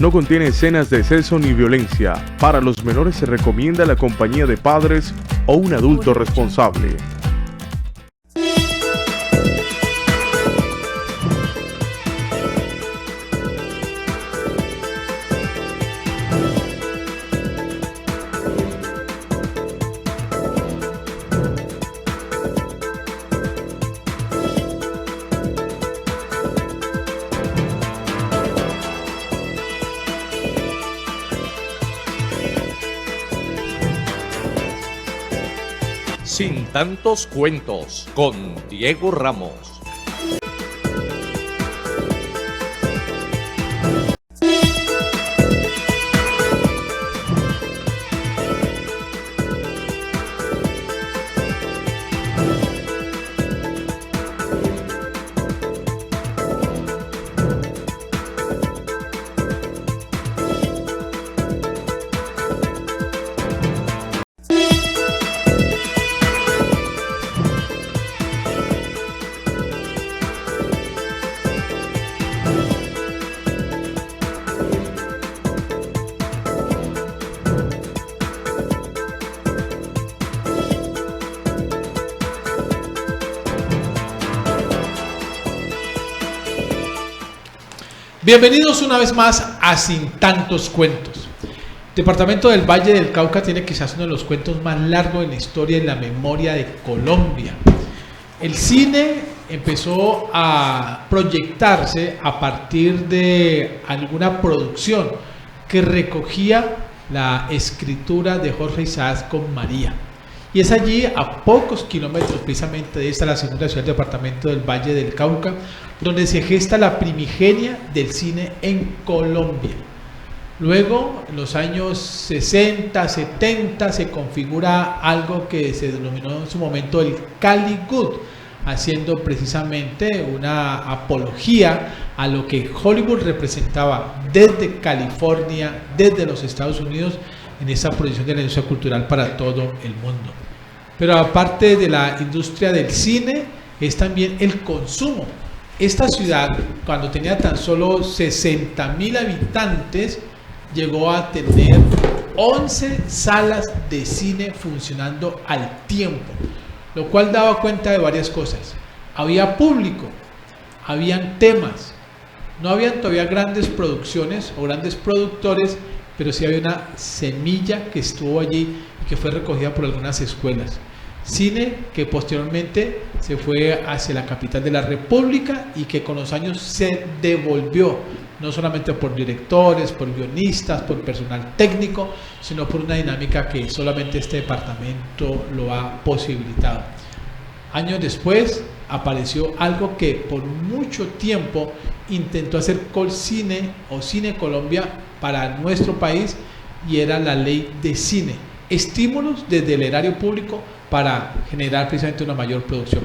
No contiene escenas de sexo ni violencia. Para los menores se recomienda la compañía de padres o un adulto responsable. Sin tantos cuentos, con Diego Ramos. Bienvenidos una vez más a Sin Tantos Cuentos. Departamento del Valle del Cauca tiene quizás uno de los cuentos más largos en la historia y en la memoria de Colombia. El cine empezó a proyectarse a partir de alguna producción que recogía la escritura de Jorge Isaac con María. Y es allí, a pocos kilómetros precisamente de esta, la segunda ciudad del departamento del Valle del Cauca, donde se gesta la primigenia del cine en Colombia. Luego, en los años 60, 70, se configura algo que se denominó en su momento el Cali Good, haciendo precisamente una apología a lo que Hollywood representaba desde California, desde los Estados Unidos, en esa proyección de la industria cultural para todo el mundo. Pero aparte de la industria del cine, es también el consumo. Esta ciudad, cuando tenía tan solo 60.000 habitantes, llegó a tener 11 salas de cine funcionando al tiempo, lo cual daba cuenta de varias cosas. Había público, habían temas, no habían todavía grandes producciones o grandes productores, pero sí había una semilla que estuvo allí y que fue recogida por algunas escuelas. Cine que posteriormente se fue hacia la capital de la República y que con los años se devolvió, no solamente por directores, por guionistas, por personal técnico, sino por una dinámica que solamente este departamento lo ha posibilitado. Años después apareció algo que por mucho tiempo intentó hacer Colcine o Cine Colombia para nuestro país, y era la ley de cine, estímulos desde el erario público para generar precisamente una mayor producción.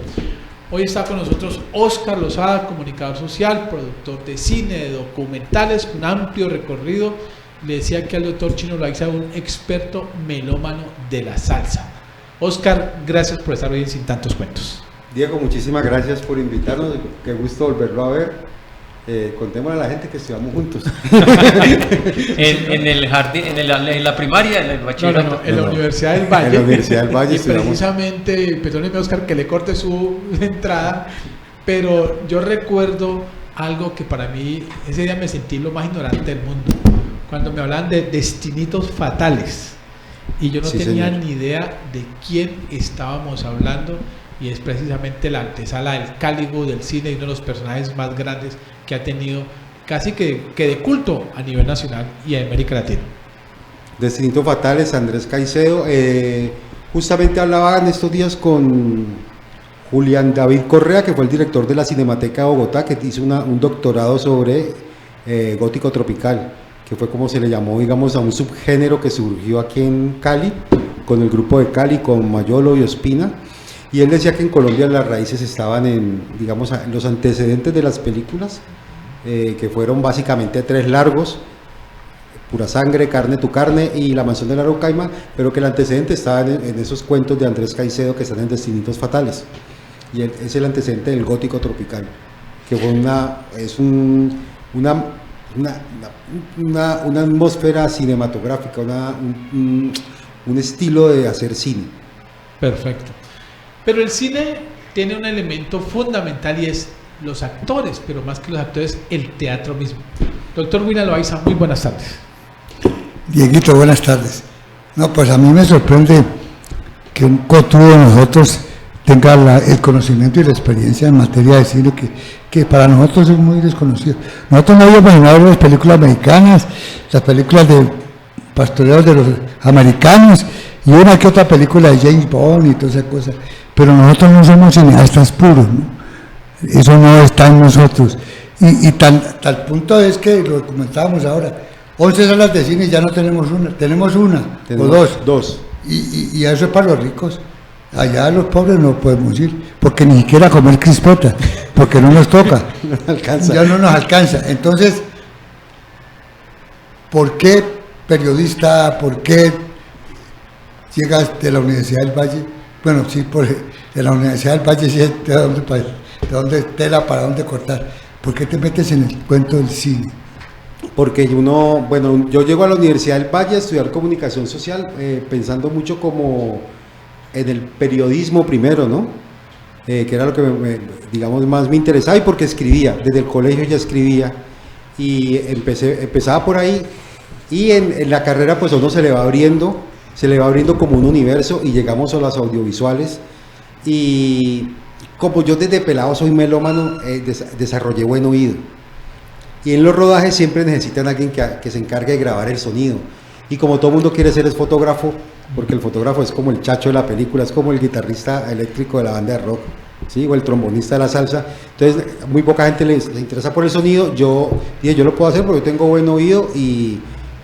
Hoy está con nosotros Óscar Lozada, comunicador social, productor de cine, de documentales, con amplio recorrido. Le decía que al doctor Chino Loaiza, un experto melómano de la salsa. Óscar, gracias por estar hoy en Sin Tantos Cuentos. Diego, muchísimas gracias por invitarnos, qué gusto volverlo a ver. Contémosle a la gente que estudiamos juntos. en el jardín, en la primaria, en el bachillerato. En la Universidad del Valle. En la Universidad del Valle. Y precisamente, perdóneme Óscar que le corte su entrada, pero yo recuerdo algo que para mí, ese día me sentí lo más ignorante del mundo, cuando me hablaban de destinitos fatales, y yo no tenía ni idea de quién estábamos hablando, y es precisamente la antesala del Cali Good del cine y uno de los personajes más grandes que ha tenido, casi que de culto a nivel nacional y a América Latina. Destinitos fatales, Andrés Caicedo. Justamente hablaba en estos días con Julián David Correa, que fue el director de la Cinemateca de Bogotá, que hizo un doctorado sobre gótico tropical, que fue como se le llamó, digamos, a un subgénero que surgió aquí en Cali, con el grupo de Cali, con Mayolo y Ospina. Y él decía que en Colombia las raíces estaban en, digamos, en los antecedentes de las películas, que fueron básicamente 3 largos: Pura Sangre, Carne tu Carne y La Mansión de la Araucaima, pero que el antecedente estaba en esos cuentos de Andrés Caicedo que están en Destinitos Fatales. Y es el antecedente del gótico tropical, que fue una una atmósfera cinematográfica, un estilo de hacer cine. Perfecto. Pero el cine tiene un elemento fundamental y es los actores, pero más que los actores, el teatro mismo. Doctor William Loaiza, muy buenas tardes. Dieguito, buenas tardes. No, pues a mí me sorprende que un cotudo de nosotros tenga el conocimiento y la experiencia en materia de cine que para nosotros es muy desconocido. Nosotros no habíamos imaginado las películas mexicanas, las películas de pastoreos de los americanos y una que otra película de James Bond y todas esas cosas, pero nosotros no somos cineastas puros, ¿no? Eso no está en nosotros. Y tal punto es que lo comentábamos ahora, 11 salas de cine y ya no tenemos una, tenemos una o dos. Y eso es para los ricos. Allá los pobres no podemos ir, porque ni siquiera comer crispeta, porque no nos toca, ya no nos alcanza. Entonces, ¿por qué periodista, por qué llegas de la Universidad del Valle? Bueno, sí, de la Universidad del Valle, sí, de dónde tela, para dónde cortar. ¿Por qué te metes en el cuento del cine? Porque yo llego a la Universidad del Valle a estudiar comunicación social, pensando mucho como en el periodismo primero, ¿no? Que era lo que digamos más me interesaba, y porque escribía, desde el colegio ya escribía, y empezaba por ahí, y en la carrera pues a uno se le va abriendo como un universo, y llegamos a las audiovisuales, y como yo desde pelado soy melómano, desarrollé buen oído, y en los rodajes siempre necesitan a alguien que se encargue de grabar el sonido, y como todo mundo quiere ser fotógrafo, porque el fotógrafo es como el chacho de la película, es como el guitarrista eléctrico de la banda de rock, ¿sí? O el trombonista de la salsa. Entonces muy poca gente le interesa por el sonido. Yo dije, yo lo puedo hacer porque yo tengo buen oído, y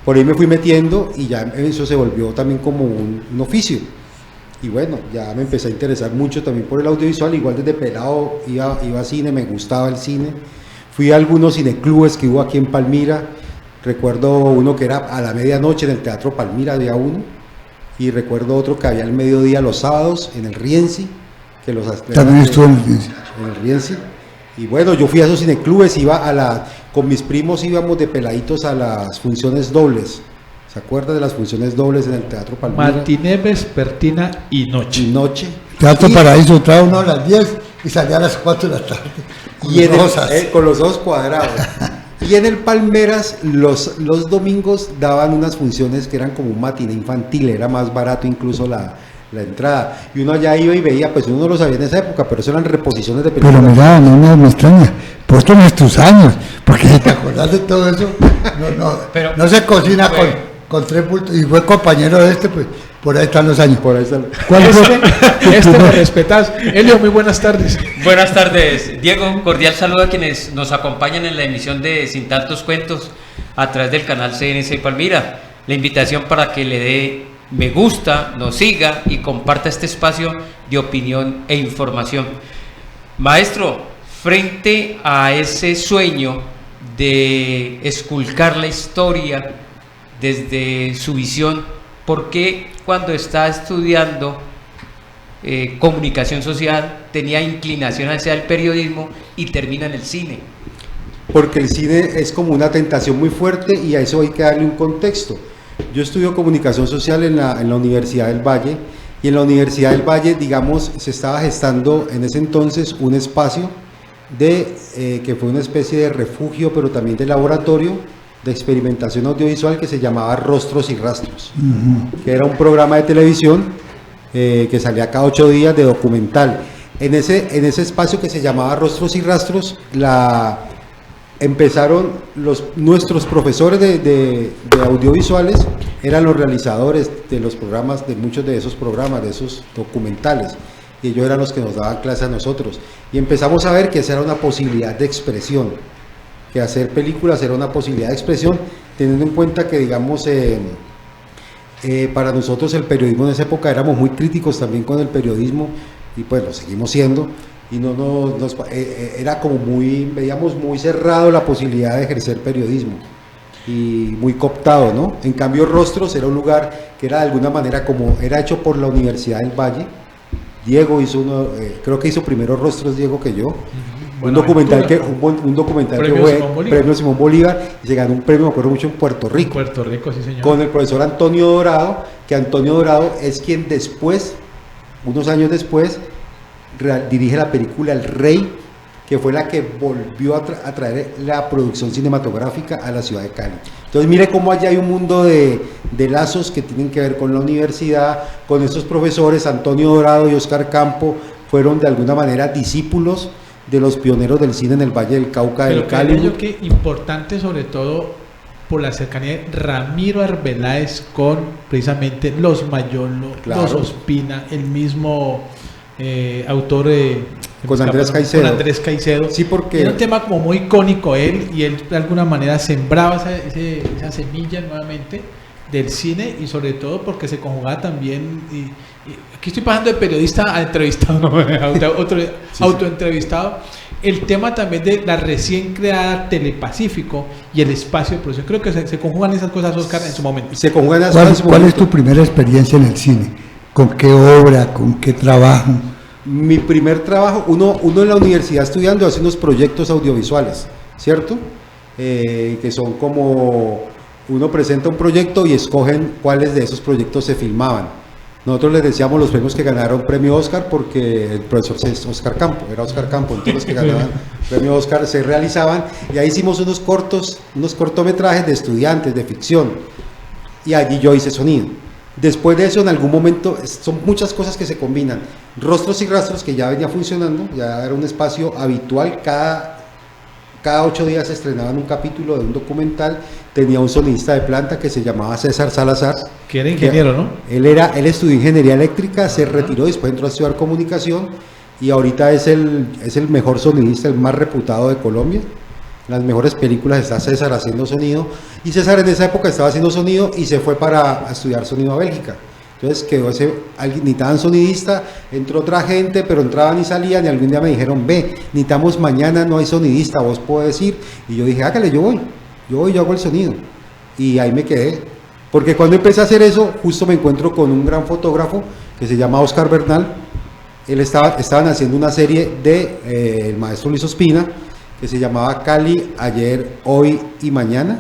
por ahí me fui metiendo, y ya eso se volvió también como un oficio. Y bueno, ya me empecé a interesar mucho también por el audiovisual. Igual desde pelado iba a cine, me gustaba el cine. Fui a algunos cineclubes que hubo aquí en Palmira. Recuerdo uno que era a la medianoche en el Teatro Palmira, había uno. Y recuerdo otro que había al mediodía los sábados en el Rienzi, que también estuve en el Rienzi. En el Rienzi. Y bueno, yo fui a esos cineclubes, con mis primos íbamos de peladitos a las funciones dobles. ¿Se acuerdan de las funciones dobles en el Teatro Palmira? Matiné, vespertina y noche. Teatro Paraíso, entraba uno a las 10 y salía a las 4 de la tarde. Con los ojos cuadrados. Y en el Palmeras los domingos daban unas funciones que eran como un matiné infantil, era más barato incluso la entrada, y uno allá iba y veía, pues uno no lo sabía en esa época, pero eso eran reposiciones de películas. Pero mira, no me extraña, por todos nuestros años, porque si te acordás de todo eso, no se cocina con 3 bultos, y fue compañero de pues por ahí están los años. Por ahí están. ¿Cuál es me respetas? Elio, muy buenas tardes. Buenas tardes, Diego. Cordial saludo a quienes nos acompañan en la emisión de Sin Tantos Cuentos a través del canal CNC Palmira. La invitación para que le dé me gusta, nos siga y comparta este espacio de opinión e información. Maestro, frente a ese sueño de esculcar la historia desde su visión, ¿por qué cuando está estudiando comunicación social tenía inclinación hacia el periodismo y termina en el cine? Porque el cine es como una tentación muy fuerte, y a eso hay que darle un contexto. Yo estudio comunicación social en la Universidad del Valle, y en la Universidad del Valle, digamos, se estaba gestando en ese entonces un espacio que fue una especie de refugio, pero también de laboratorio de experimentación audiovisual, que se llamaba Rostros y Rastros, que era un programa de televisión que salía cada 8 días de documental. En ese espacio que se llamaba Rostros y Rastros, empezaron nuestros profesores de audiovisuales, eran los realizadores de los programas, de muchos de esos programas, de esos documentales, y ellos eran los que nos daban clase a nosotros, y empezamos a ver que esa era una posibilidad de expresión, que hacer películas era una posibilidad de expresión, teniendo en cuenta que, digamos, para nosotros el periodismo en esa época éramos muy críticos también con el periodismo, y pues lo seguimos siendo, y era como veíamos muy cerrado la posibilidad de ejercer periodismo, y muy cooptado, ¿no? En cambio, Rostros era un lugar que era de alguna manera como era hecho por la Universidad del Valle. Diego hizo creo que hizo primero Rostros Diego que yo, un documental Aventura. un documental que Premio fue Simón Bolívar. Premio Simón Bolívar, y se ganó un premio, me acuerdo mucho, en Puerto Rico, Puerto Rico, sí señor. con el profesor Antonio Dorado, que Antonio Dorado es quien después, unos años después, dirige la película El Rey, que fue la que volvió a traer la producción cinematográfica a la ciudad de Cali. Entonces mire cómo allá hay un mundo de lazos que tienen que ver con la universidad, con estos profesores. Antonio Dorado y Oscar Campo fueron de alguna manera discípulos de los pioneros del cine en el Valle del Cauca, Pero del creo Cali. yo que importante sobre todo por la cercanía de Ramiro Arbeláez con precisamente los Mayolo, Claro. los Ospina, el mismo autor Con Andrés Caicedo. Con Andrés Caicedo. Sí, porque- Era un tema como muy icónico él, y él de alguna manera sembraba esa semilla nuevamente del cine, y sobre todo porque se conjugaba también, y aquí estoy pasando de periodista a entrevistado, no, autoentrevistado, el tema también de la recién creada Telepacífico y el espacio de producción. Creo que se conjugan esas cosas, Oscar, en su momento. Se conjugan las ¿Cuál, cosas en su cuál es momento. tu primera experiencia en el cine? ¿Con qué obra? ¿Con qué trabajo? Mi primer trabajo, uno en la universidad estudiando hace unos proyectos audiovisuales, ¿cierto? Que son como, uno presenta un proyecto y escogen cuáles de esos proyectos se filmaban. Nosotros les decíamos los premios que ganaron premio Oscar, porque el profesor es Oscar Campo, era Oscar Campo, entonces los que ganaban premio Oscar se realizaban, y ahí hicimos unos cortometrajes de estudiantes de ficción, y allí yo hice sonido. Después de eso, en algún momento, son muchas cosas que se combinan. Rostros y Rastros, que ya venía funcionando, ya era un espacio habitual, cada 8 días se estrenaba un capítulo de un documental, tenía un sonidista de planta que se llamaba César Salazar. Que era ingeniero, ¿no? Él estudió ingeniería eléctrica, se retiró, después entró a estudiar comunicación, y ahorita es el mejor sonidista, el más reputado de Colombia. En las mejores películas está César haciendo sonido, y César en esa época estaba haciendo sonido y se fue a estudiar sonido a Bélgica. Entonces quedó necesitaban sonidista, entró otra gente, pero entraban y salían, y algún día me dijeron, ve, necesitamos mañana, no hay sonidista, vos podés ir. Y yo dije, hágale, yo hago el sonido. Y ahí me quedé, porque cuando empecé a hacer eso, justo me encuentro con un gran fotógrafo que se llama Oscar Bernal. Estaban haciendo una serie de el maestro Luis Ospina, que se llamaba Cali, Ayer, Hoy y Mañana,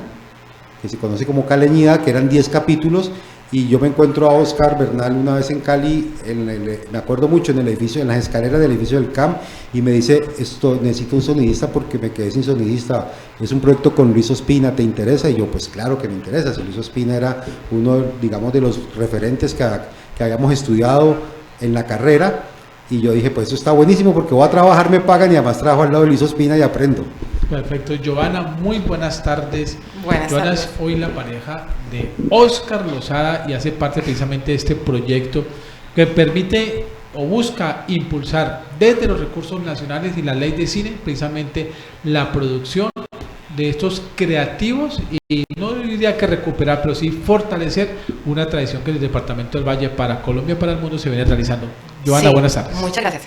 que se conoce como Caleñida, que eran 10 capítulos, y yo me encuentro a Oscar Bernal una vez en Cali, me acuerdo mucho, en las escaleras del edificio del CAM, y me dice, necesito un sonidista porque me quedé sin sonidista, es un proyecto con Luis Ospina, ¿te interesa? Y yo, pues claro que me interesa, si Luis Ospina era uno, digamos, de los referentes que habíamos estudiado en la carrera. Y yo dije, pues eso está buenísimo porque voy a trabajar, me pagan, y además trabajo al lado de Luis Ospina y aprendo. Perfecto. Giovanna, muy buenas tardes. Buenas Giovanna tardes. es hoy la pareja de Oscar Lozada y hace parte precisamente de este proyecto que permite o busca impulsar desde los recursos nacionales y la ley de cine precisamente la producción de estos creativos, y no diría que recuperar, pero sí fortalecer una tradición que el Departamento del Valle para Colombia, para el mundo, se viene realizando. Giovanna, Sí, buenas tardes. Muchas gracias.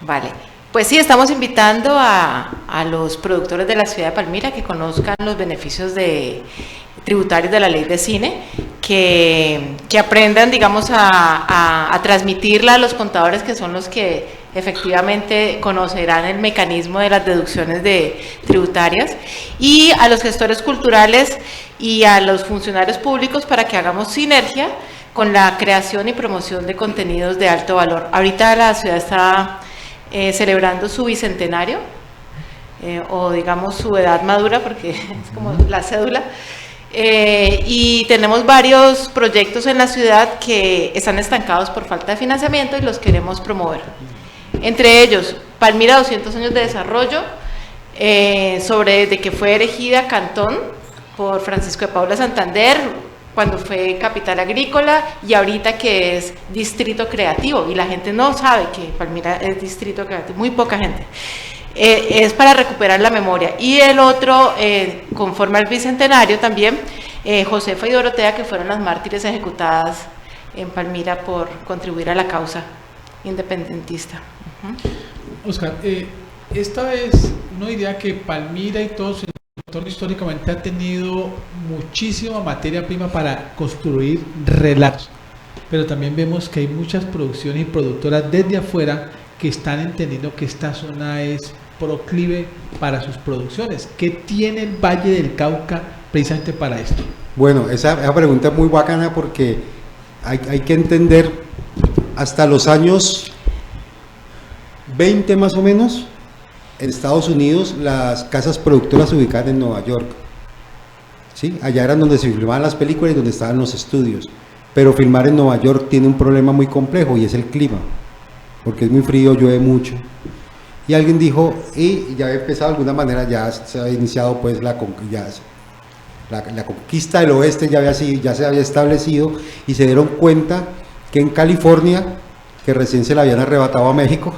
Vale, pues sí, estamos invitando a los productores de la ciudad de Palmira que conozcan los beneficios tributarios de la ley de cine, que aprendan, digamos, a transmitirla a los contadores, que son los que efectivamente conocerán el mecanismo de las deducciones tributarias, y a los gestores culturales y a los funcionarios públicos para que hagamos sinergia con la creación y promoción de contenidos de alto valor. Ahorita la ciudad está celebrando su bicentenario, o digamos su edad madura, porque es como la cédula, y tenemos varios proyectos en la ciudad que están estancados por falta de financiamiento y los queremos promover. Entre ellos, Palmira 200 años de desarrollo, desde que fue erigida Cantón por Francisco de Paula Santander, cuando fue capital agrícola, y ahorita que es distrito creativo, y la gente no sabe que Palmira es distrito creativo, muy poca gente. Es para recuperar la memoria. Y el otro, conforme al bicentenario también, Josefa y Dorotea, que fueron las mártires ejecutadas en Palmira por contribuir a la causa independentista. Oscar, esta vez uno diría que Palmira y todo su entorno históricamente ha tenido muchísima materia prima para construir relatos, pero también vemos que hay muchas producciones y productoras desde afuera que están entendiendo que esta zona es proclive para sus producciones. ¿Qué tiene el Valle del Cauca precisamente para esto? Bueno, esa pregunta es muy bacana porque hay que entender, hasta los años 20 más o menos, en Estados Unidos las casas productoras se ubicaban en Nueva York, ¿sí? Allá eran donde se filmaban las películas y donde estaban los estudios, pero filmar en Nueva York tiene un problema muy complejo y es el clima, porque es muy frío, llueve mucho. Y alguien dijo, y ya había empezado de alguna manera, ya se había iniciado pues la conquista del oeste, ya se había establecido, y se dieron cuenta que en California, que recién se la habían arrebatado a México,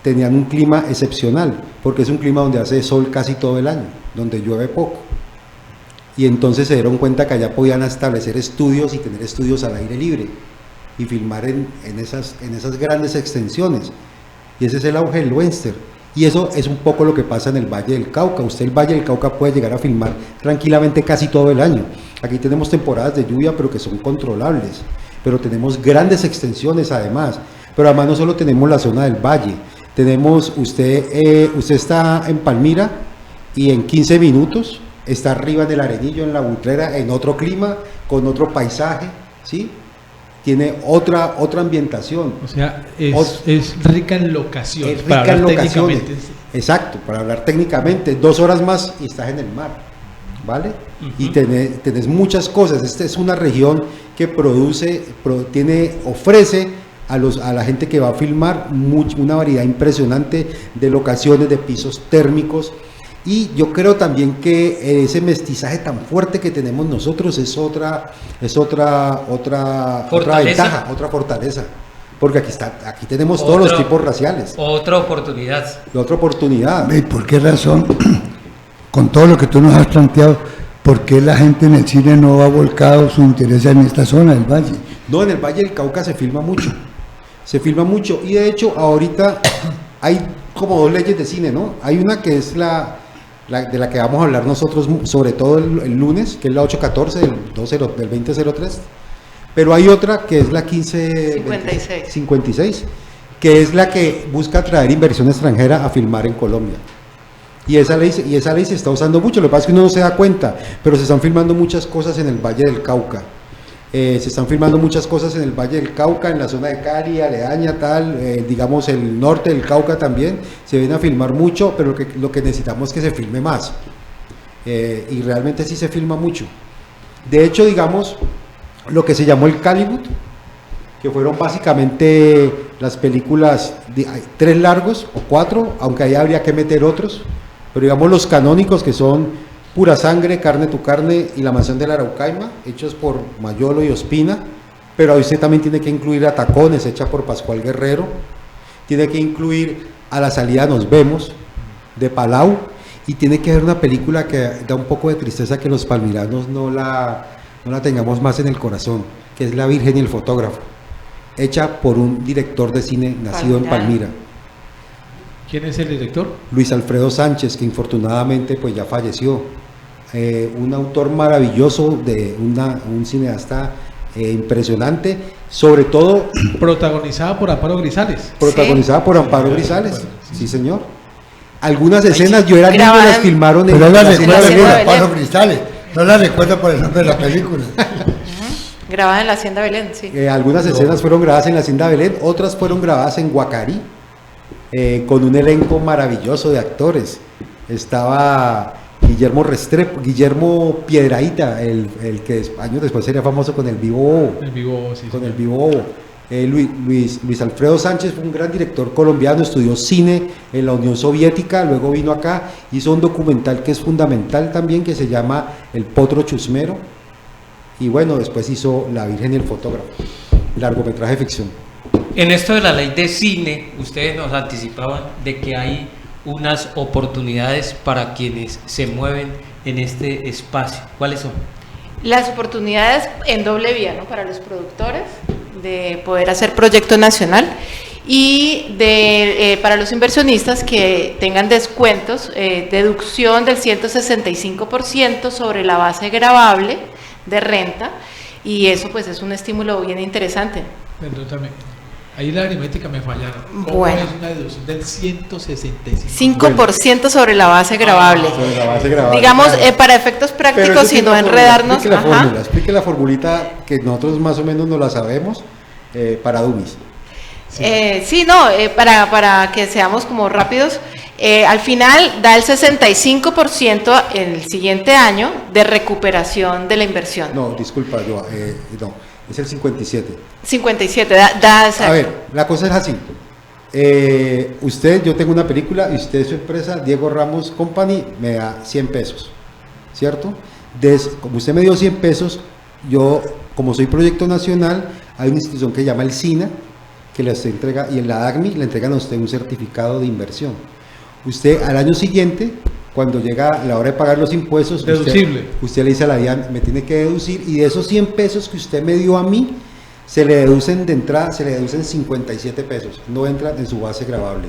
tenían un clima excepcional, porque es un clima donde hace sol casi todo el año, donde llueve poco. Y entonces se dieron cuenta que allá podían establecer estudios y tener estudios al aire libre y filmar en esas grandes extensiones. Y ese es el auge del western. Y eso es un poco lo que pasa en el Valle del Cauca. Usted el Valle del Cauca puede llegar a filmar tranquilamente casi todo el año. Aquí tenemos temporadas de lluvia, pero que son controlables. Pero tenemos grandes extensiones además. Pero además no solo tenemos la zona del valle. Tenemos, usted está en Palmira y en 15 minutos está arriba del Arenillo, en la Butrera, en otro clima, con otro paisaje, ¿sí? Tiene otra ambientación. O sea, es rica en locaciones. Es rica en locaciones. Exacto, para hablar técnicamente, 2 horas más y estás en el mar, ¿vale? Y tenés muchas cosas. Esta es una región que ofrece a la gente que va a filmar una variedad impresionante de locaciones, de pisos térmicos. Y yo creo también que ese mestizaje tan fuerte que tenemos nosotros es otra ventaja, otra fortaleza, porque aquí tenemos todos los tipos raciales. Otra oportunidad. ¿Y por qué razón, con todo lo que tú nos has planteado, por qué la gente en el cine no ha volcado su interés en esta zona del valle? No, en el Valle del Cauca se filma mucho, y de hecho ahorita hay como 2 leyes de cine, ¿no? Hay una que es de la que vamos a hablar nosotros, sobre todo el lunes, que es la 814 del 2003, pero hay otra que es la 1556, que es la que busca atraer inversión extranjera a filmar en Colombia. Y esa ley se está usando mucho. Lo que pasa es que uno no se da cuenta, pero se están filmando muchas cosas en el Valle del Cauca. En la zona de Cali, aledaña, digamos el norte del Cauca también, se viene a filmar mucho, pero lo que necesitamos es que se filme más. Y realmente sí se filma mucho. De hecho, digamos, lo que se llamó el Caliwood, que fueron básicamente las películas, 3 largos o 4, aunque ahí habría que meter otros, pero digamos los canónicos, que son Pura Sangre, Carne tu Carne y La Mansión de la Araucaima, hechos por Mayolo y Ospina, pero ahí usted también tiene que incluir a Tacones, hecha por Pascual Guerrero, tiene que incluir A la Salida Nos Vemos, de Palau, y tiene que haber una película que da un poco de tristeza que los palmiranos no la tengamos más en el corazón, que es La Virgen y el Fotógrafo, hecha por un director de cine nacido en Palmira. ¿Quién es el director? Luis Alfredo Sánchez, que infortunadamente pues ya falleció. Un autor maravilloso, un cineasta impresionante, sobre todo protagonizada por Amparo Grisales. Sí, señor. Algunas escenas yo era niño y las filmaron en la recuerdo por Amparo Grisales, no la recuerdo por el nombre de la película. Grabada en la Hacienda Belén, sí. Algunas escenas fueron grabadas en la Hacienda Belén, otras fueron grabadas en Guacarí, con un elenco maravilloso de actores. Estaba Guillermo Piedrahíta, el que años después sería famoso con El Vivo Bobo. El Vivo Bobo. Luis Alfredo Sánchez fue un gran director colombiano, estudió cine en la Unión Soviética, luego vino acá, hizo un documental que es fundamental también, que se llama El Potro Chusmero, y bueno, después hizo La Virgen y el Fotógrafo, largometraje de ficción. En esto de la ley de cine, ustedes nos anticipaban de que hay unas oportunidades para quienes se mueven en este espacio. ¿Cuáles son? Las oportunidades en doble vía, ¿no? Para los productores de poder hacer proyecto nacional y para los inversionistas que tengan descuentos, deducción del 165% sobre la base gravable de renta, y eso pues es un estímulo bien interesante. Ahí la aritmética me fallaron. ¿Cómo Bueno. es una deducción del 165? 5% sobre la base gravable. Sobre la base grabada, Digamos, claro. para efectos Pero prácticos eso y tiene no una fórmula. enredarnos. Explique la ajá. fórmula, explique la formulita que nosotros más o menos no la sabemos para dummies. Sí, no, para que seamos como rápidos, al final da el 65% el siguiente año de recuperación de la inversión. No, disculpa, no, es el 57. 57, da esa. A ver, la cosa es así. Yo tengo una película y usted, su empresa, Diego Ramos Company, me da 100 pesos, ¿cierto? Como usted me dio 100 pesos, yo, como soy proyecto nacional, hay una institución que se llama el SINA, que les entrega, y en la ADACMI le entregan a usted un certificado de inversión. Usted al año siguiente, cuando llega la hora de pagar los impuestos, Deducible. usted le dice a la DIAN, me tiene que deducir, y de esos 100 pesos que usted me dio a mí, se le deducen de entrada, se le deducen 57 pesos, no entran en su base gravable.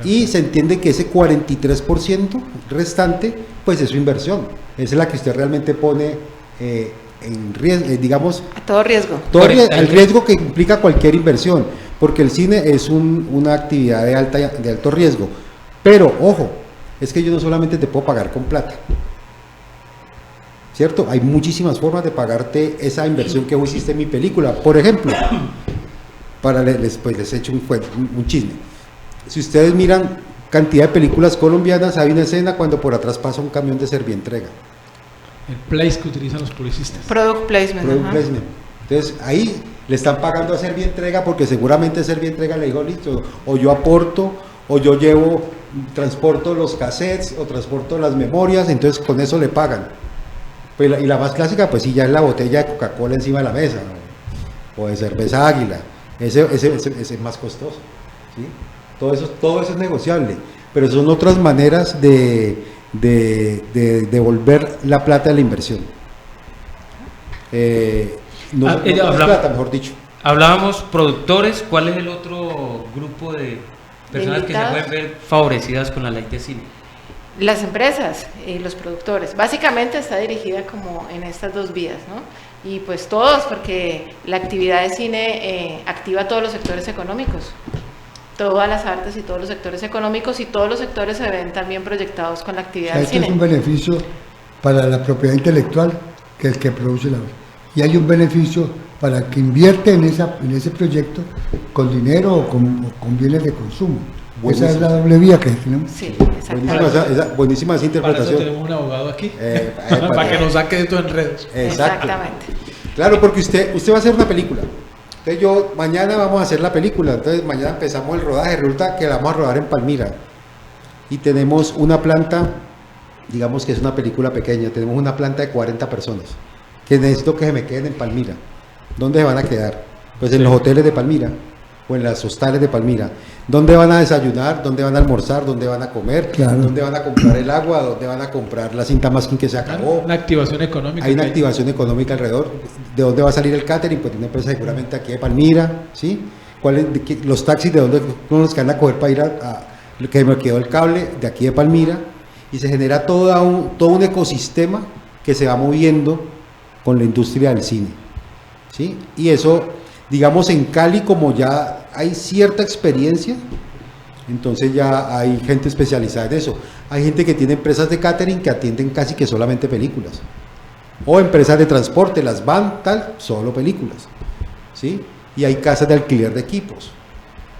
Y se entiende que ese 43% restante, pues es su inversión. Esa es la que usted realmente pone en riesgo, digamos, A todo riesgo. todo el riesgo que implica cualquier inversión, porque el cine es una actividad de alto riesgo. Pero, ojo, es que yo no solamente te puedo pagar con plata, ¿cierto? Hay muchísimas formas de pagarte esa inversión que vos hiciste en mi película. Por ejemplo, les echo un chisme. Si ustedes miran cantidad de películas colombianas, hay una escena cuando por atrás pasa un camión de Servientrega. El place que utilizan los publicistas. Product placement. Product ajá. placement. Entonces ahí le están pagando a Servientrega porque seguramente Servientrega le dijo, listo, o yo aporto, o yo transporto los cassettes, o transporto las memorias, entonces con eso le pagan. Pues y la más clásica, pues sí, ya es la botella de Coca-Cola encima de la mesa, ¿no? O de cerveza Águila, ese es más costoso, ¿sí? Todo eso es negociable, pero son otras maneras de devolver la plata de la inversión. Plata, mejor dicho. Hablábamos productores, ¿cuál es el otro grupo de personas que se Limitados. pueden ver favorecidas con la ley de cine? Las empresas y los productores. Básicamente está dirigida como en estas dos vías, ¿no? Y pues todos, porque la actividad de cine activa todos los sectores económicos. Todas las artes y todos los sectores económicos y todos los sectores se ven también proyectados con la actividad del Esto es cine. un beneficio para la propiedad intelectual, que es el que produce la obra. Y hay un beneficio para el que invierte en ese proyecto con dinero o con bienes de consumo. Esa es la doble vía que tenemos. Sí, Buenísima exactamente. buenísima esa Para eso interpretación. tenemos un abogado aquí. Para para que nos saque de estos enredos. Exacto. Exactamente. Claro, porque usted va a hacer una película. Entonces mañana vamos a hacer la película, entonces mañana empezamos el rodaje, resulta que la vamos a rodar en Palmira. Y tenemos una planta, digamos que es una película pequeña, tenemos una planta de 40 personas, que necesito que se me queden en Palmira. ¿Dónde se van a quedar? Pues en los hoteles de Palmira, o en las hostales de Palmira. ¿Dónde van a desayunar? ¿Dónde van a almorzar? ¿Dónde van a comer? Claro. ¿Dónde van a comprar el agua? ¿Dónde van a comprar la cinta masking que se acabó? Una activación económica. Hay una activación económica alrededor. ¿De dónde va a salir el catering? Pues de una empresa seguramente aquí de Palmira, ¿sí? Los taxis de dónde los que van a coger para ir a que me quedó el cable de aquí de Palmira, y se genera todo un ecosistema que se va moviendo con la industria del cine, ¿sí? Y eso, digamos, en Cali, como ya hay cierta experiencia, entonces ya hay gente especializada en eso. Hay gente que tiene empresas de catering que atienden casi que solamente películas, o empresas de transporte, las van tal, solo películas, ¿sí? Y hay casas de alquiler de equipos,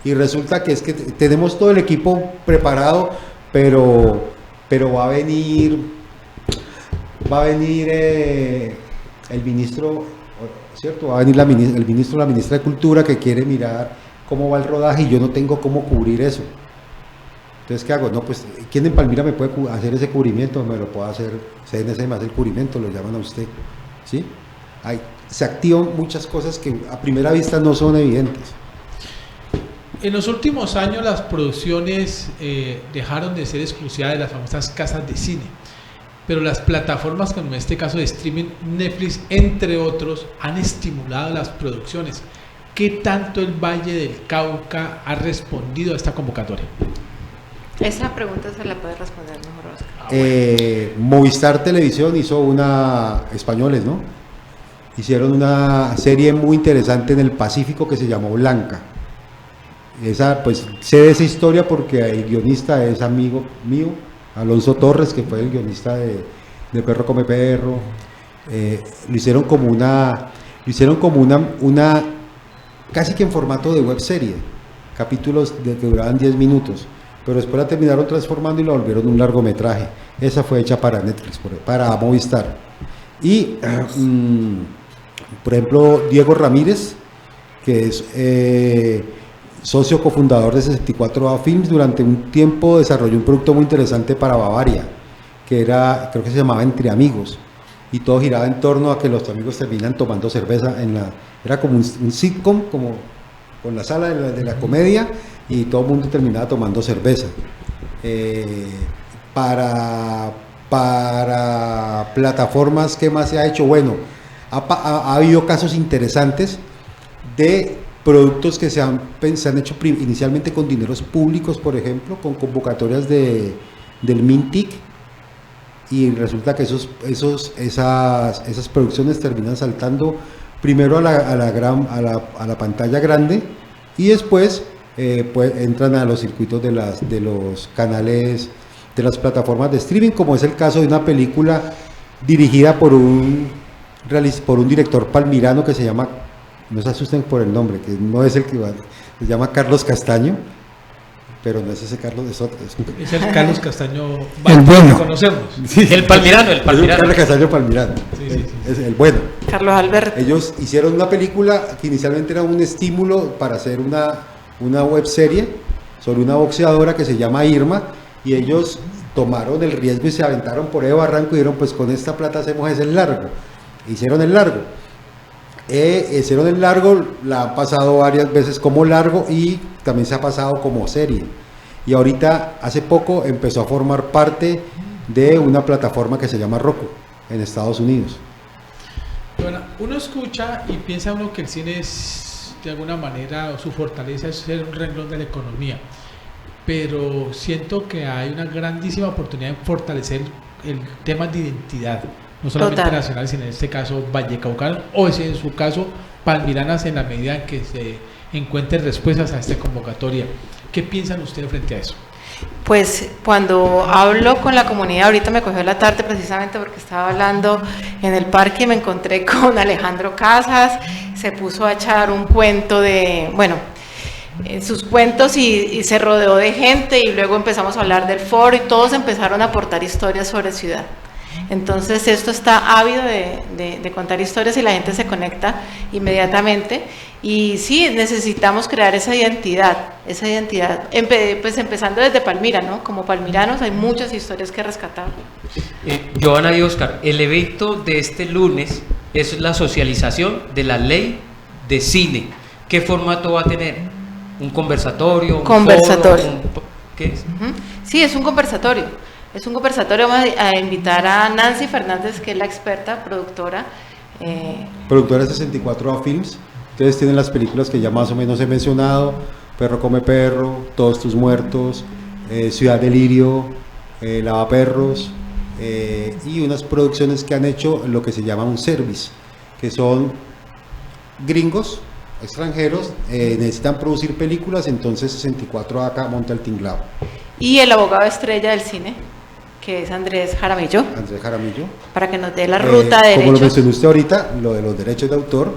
y resulta que es que tenemos todo el equipo preparado, pero va a venir el ministro, ¿cierto? Va a venir el ministro o la ministra de Cultura, que quiere mirar cómo va el rodaje, y yo no tengo cómo cubrir eso. Entonces, ¿qué hago? No, pues, ¿quién en Palmira me puede hacer ese cubrimiento? Me lo puede hacer CNC, me hace el cubrimiento, lo llaman a usted, ¿sí? Se activan muchas cosas que a primera vista no son evidentes. En los últimos años las producciones dejaron de ser exclusivas de las famosas casas de cine, pero las plataformas, como en este caso de streaming, Netflix, entre otros, han estimulado las producciones. ¿Qué tanto el Valle del Cauca ha respondido a esta convocatoria? Esa pregunta se la puede responder mejor Oscar. Movistar Televisión hizo españoles, ¿no? Hicieron una serie muy interesante en el Pacífico que se llamó Blanca. Esa, pues sé de esa historia porque el guionista es amigo mío, Alonso Torres, que fue el guionista de Perro Come Perro. Lo hicieron como una casi que en formato de webserie, capítulos que duraban 10 minutos, pero después la terminaron transformando y la volvieron un largometraje. Esa fue hecha para Netflix, para Movistar. Y, por ejemplo, Diego Ramírez, que es socio cofundador de 64A Films, durante un tiempo desarrolló un producto muy interesante para Bavaria, que creo que se llamaba Entre Amigos, y todo giraba en torno a que los amigos terminan tomando cerveza era como un sitcom, como con la sala de la comedia, y todo el mundo terminaba tomando cerveza. Para plataformas, ¿qué más se ha hecho? Bueno, ha habido casos interesantes de productos que se han hecho inicialmente con dineros públicos, por ejemplo, con convocatorias del MINTIC, y resulta que esas producciones terminan saltando primero a la pantalla grande, y después pues entran a los circuitos de los canales, de las plataformas de streaming, como es el caso de una película dirigida por un director palmirano que se llama, no se asusten por el nombre, que no es el que se llama Carlos Castaño, pero no es ese Carlos, es otro. Es el Carlos Castaño, el bueno. Que conocemos. Sí, El palmirano. Es Carlos Castaño palmirano, Sí. es el bueno. Carlos Alberto. Ellos hicieron una película que inicialmente era un estímulo para hacer una web serie sobre una boxeadora que se llama Irma, y ellos tomaron el riesgo y se aventaron por el barranco y dijeron, pues con esta plata hacemos el largo. Hicieron el largo. La han pasado varias veces como largo y también se ha pasado como serie. Y ahorita, hace poco, empezó a formar parte de una plataforma que se llama Roku en Estados Unidos. Bueno, uno escucha y piensa uno que el cine es, de alguna manera, su fortaleza es ser un renglón de la economía, pero siento que hay una grandísima oportunidad en fortalecer el tema de identidad, no solamente Total. nacional, sino en este caso vallecaucanas, o si en su caso palmiranas, en la medida en que se encuentren respuestas a esta convocatoria. ¿Qué piensan ustedes frente a eso? Pues cuando hablo con la comunidad, ahorita me cogió la tarde precisamente porque estaba hablando en el parque y me encontré con Alejandro Casas, se puso a echar un cuento sus cuentos y se rodeó de gente, y luego empezamos a hablar del foro y todos empezaron a aportar historias sobre ciudad. Entonces esto está ávido de contar historias y la gente se conecta inmediatamente, y sí, necesitamos crear esa identidad, pues empezando desde Palmira, ¿no? Como palmiranos hay muchas historias que rescatar. Johanna y Oscar, el evento de este lunes es la socialización de la ley de cine. ¿Qué formato va a tener? ¿Un conversatorio? Conversatorio. ¿Qué es? Sí, es un conversatorio. Vamos a invitar a Nancy Fernández, que es la experta productora. Productora 64A Films. Ustedes tienen las películas que ya más o menos he mencionado: Perro Come Perro, Todos Tus Muertos, Ciudad Delirio, Lavaperros, y unas producciones que han hecho lo que se llama un service, que son gringos, extranjeros, necesitan producir películas, entonces 64 acá monta el tinglado. Y el abogado estrella del cine, que es Andrés Jaramillo, para que nos dé la ruta de derechos. Como lo mencionó usted ahorita, lo de los derechos de autor.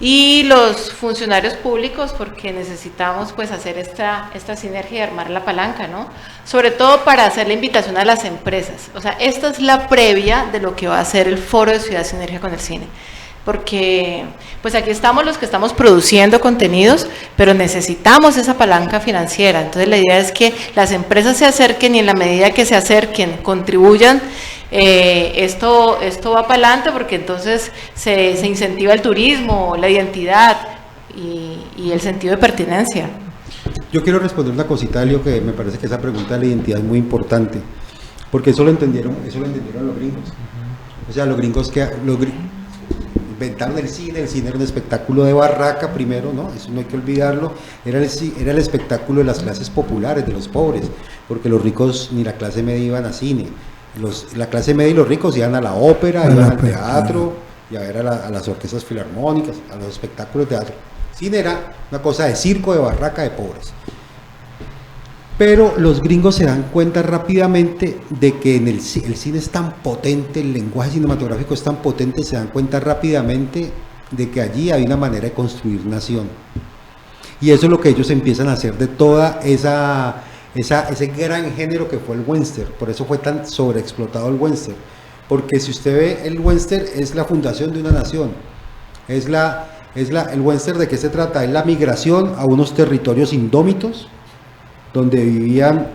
Y los funcionarios públicos, porque necesitamos pues hacer esta sinergia y armar la palanca, ¿no? Sobre todo para hacer la invitación a las empresas. O sea, esta es la previa de lo que va a ser el foro de Ciudad Sinergia con el cine. Porque pues aquí estamos los que estamos produciendo contenidos, pero necesitamos esa palanca financiera. Entonces la idea es que las empresas se acerquen, y en la medida que se acerquen, contribuyan. Esto va para adelante, porque entonces se incentiva el turismo, la identidad y el sentido de pertinencia. Yo quiero responder una cosita, Leo, que me parece que esa pregunta de la identidad es muy importante, porque eso lo entendieron los gringos. O sea, los gringos inventaron el cine era un espectáculo de barraca primero, ¿no? Eso no hay que olvidarlo, era el espectáculo de las clases populares, de los pobres, porque los ricos ni la clase media iban a cine. La clase media y los ricos iban a la ópera, iban al teatro, y a ver a las orquestas filarmónicas, a los espectáculos de teatro. cine era una cosa de circo, de barraca, de pobres. Pero los gringos se dan cuenta rápidamente de que el cine es tan potente, el lenguaje cinematográfico es tan potente, se dan cuenta rápidamente de que allí hay una manera de construir nación. Y eso es lo que ellos empiezan a hacer de toda ese gran género que fue el western. Por eso fue tan sobreexplotado el western. Porque si usted ve, el western es la fundación de una nación. El western, ¿de qué se trata? Es la migración a unos territorios indómitos, donde vivían,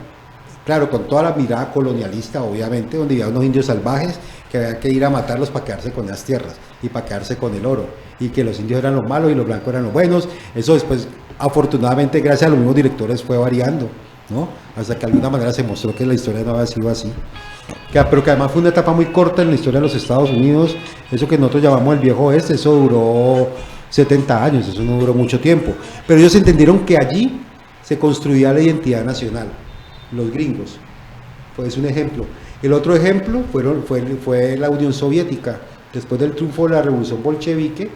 claro, con toda la mirada colonialista, obviamente, donde vivían unos indios salvajes que había que ir a matarlos para quedarse con las tierras y para quedarse con el oro, y que los indios eran los malos y los blancos eran los buenos. Eso después, afortunadamente, gracias a los mismos directores, fue variando, ¿no? Hasta que de alguna manera se mostró que la historia no había sido así. Pero que además fue una etapa muy corta en la historia de los Estados Unidos. Eso que nosotros llamamos el viejo oeste, eso duró 70 años, eso no duró mucho tiempo. Pero ellos entendieron que allí se construía la identidad nacional, los gringos. Pues un ejemplo. El otro ejemplo fue la Unión Soviética. Después del triunfo de la Revolución Bolchevique,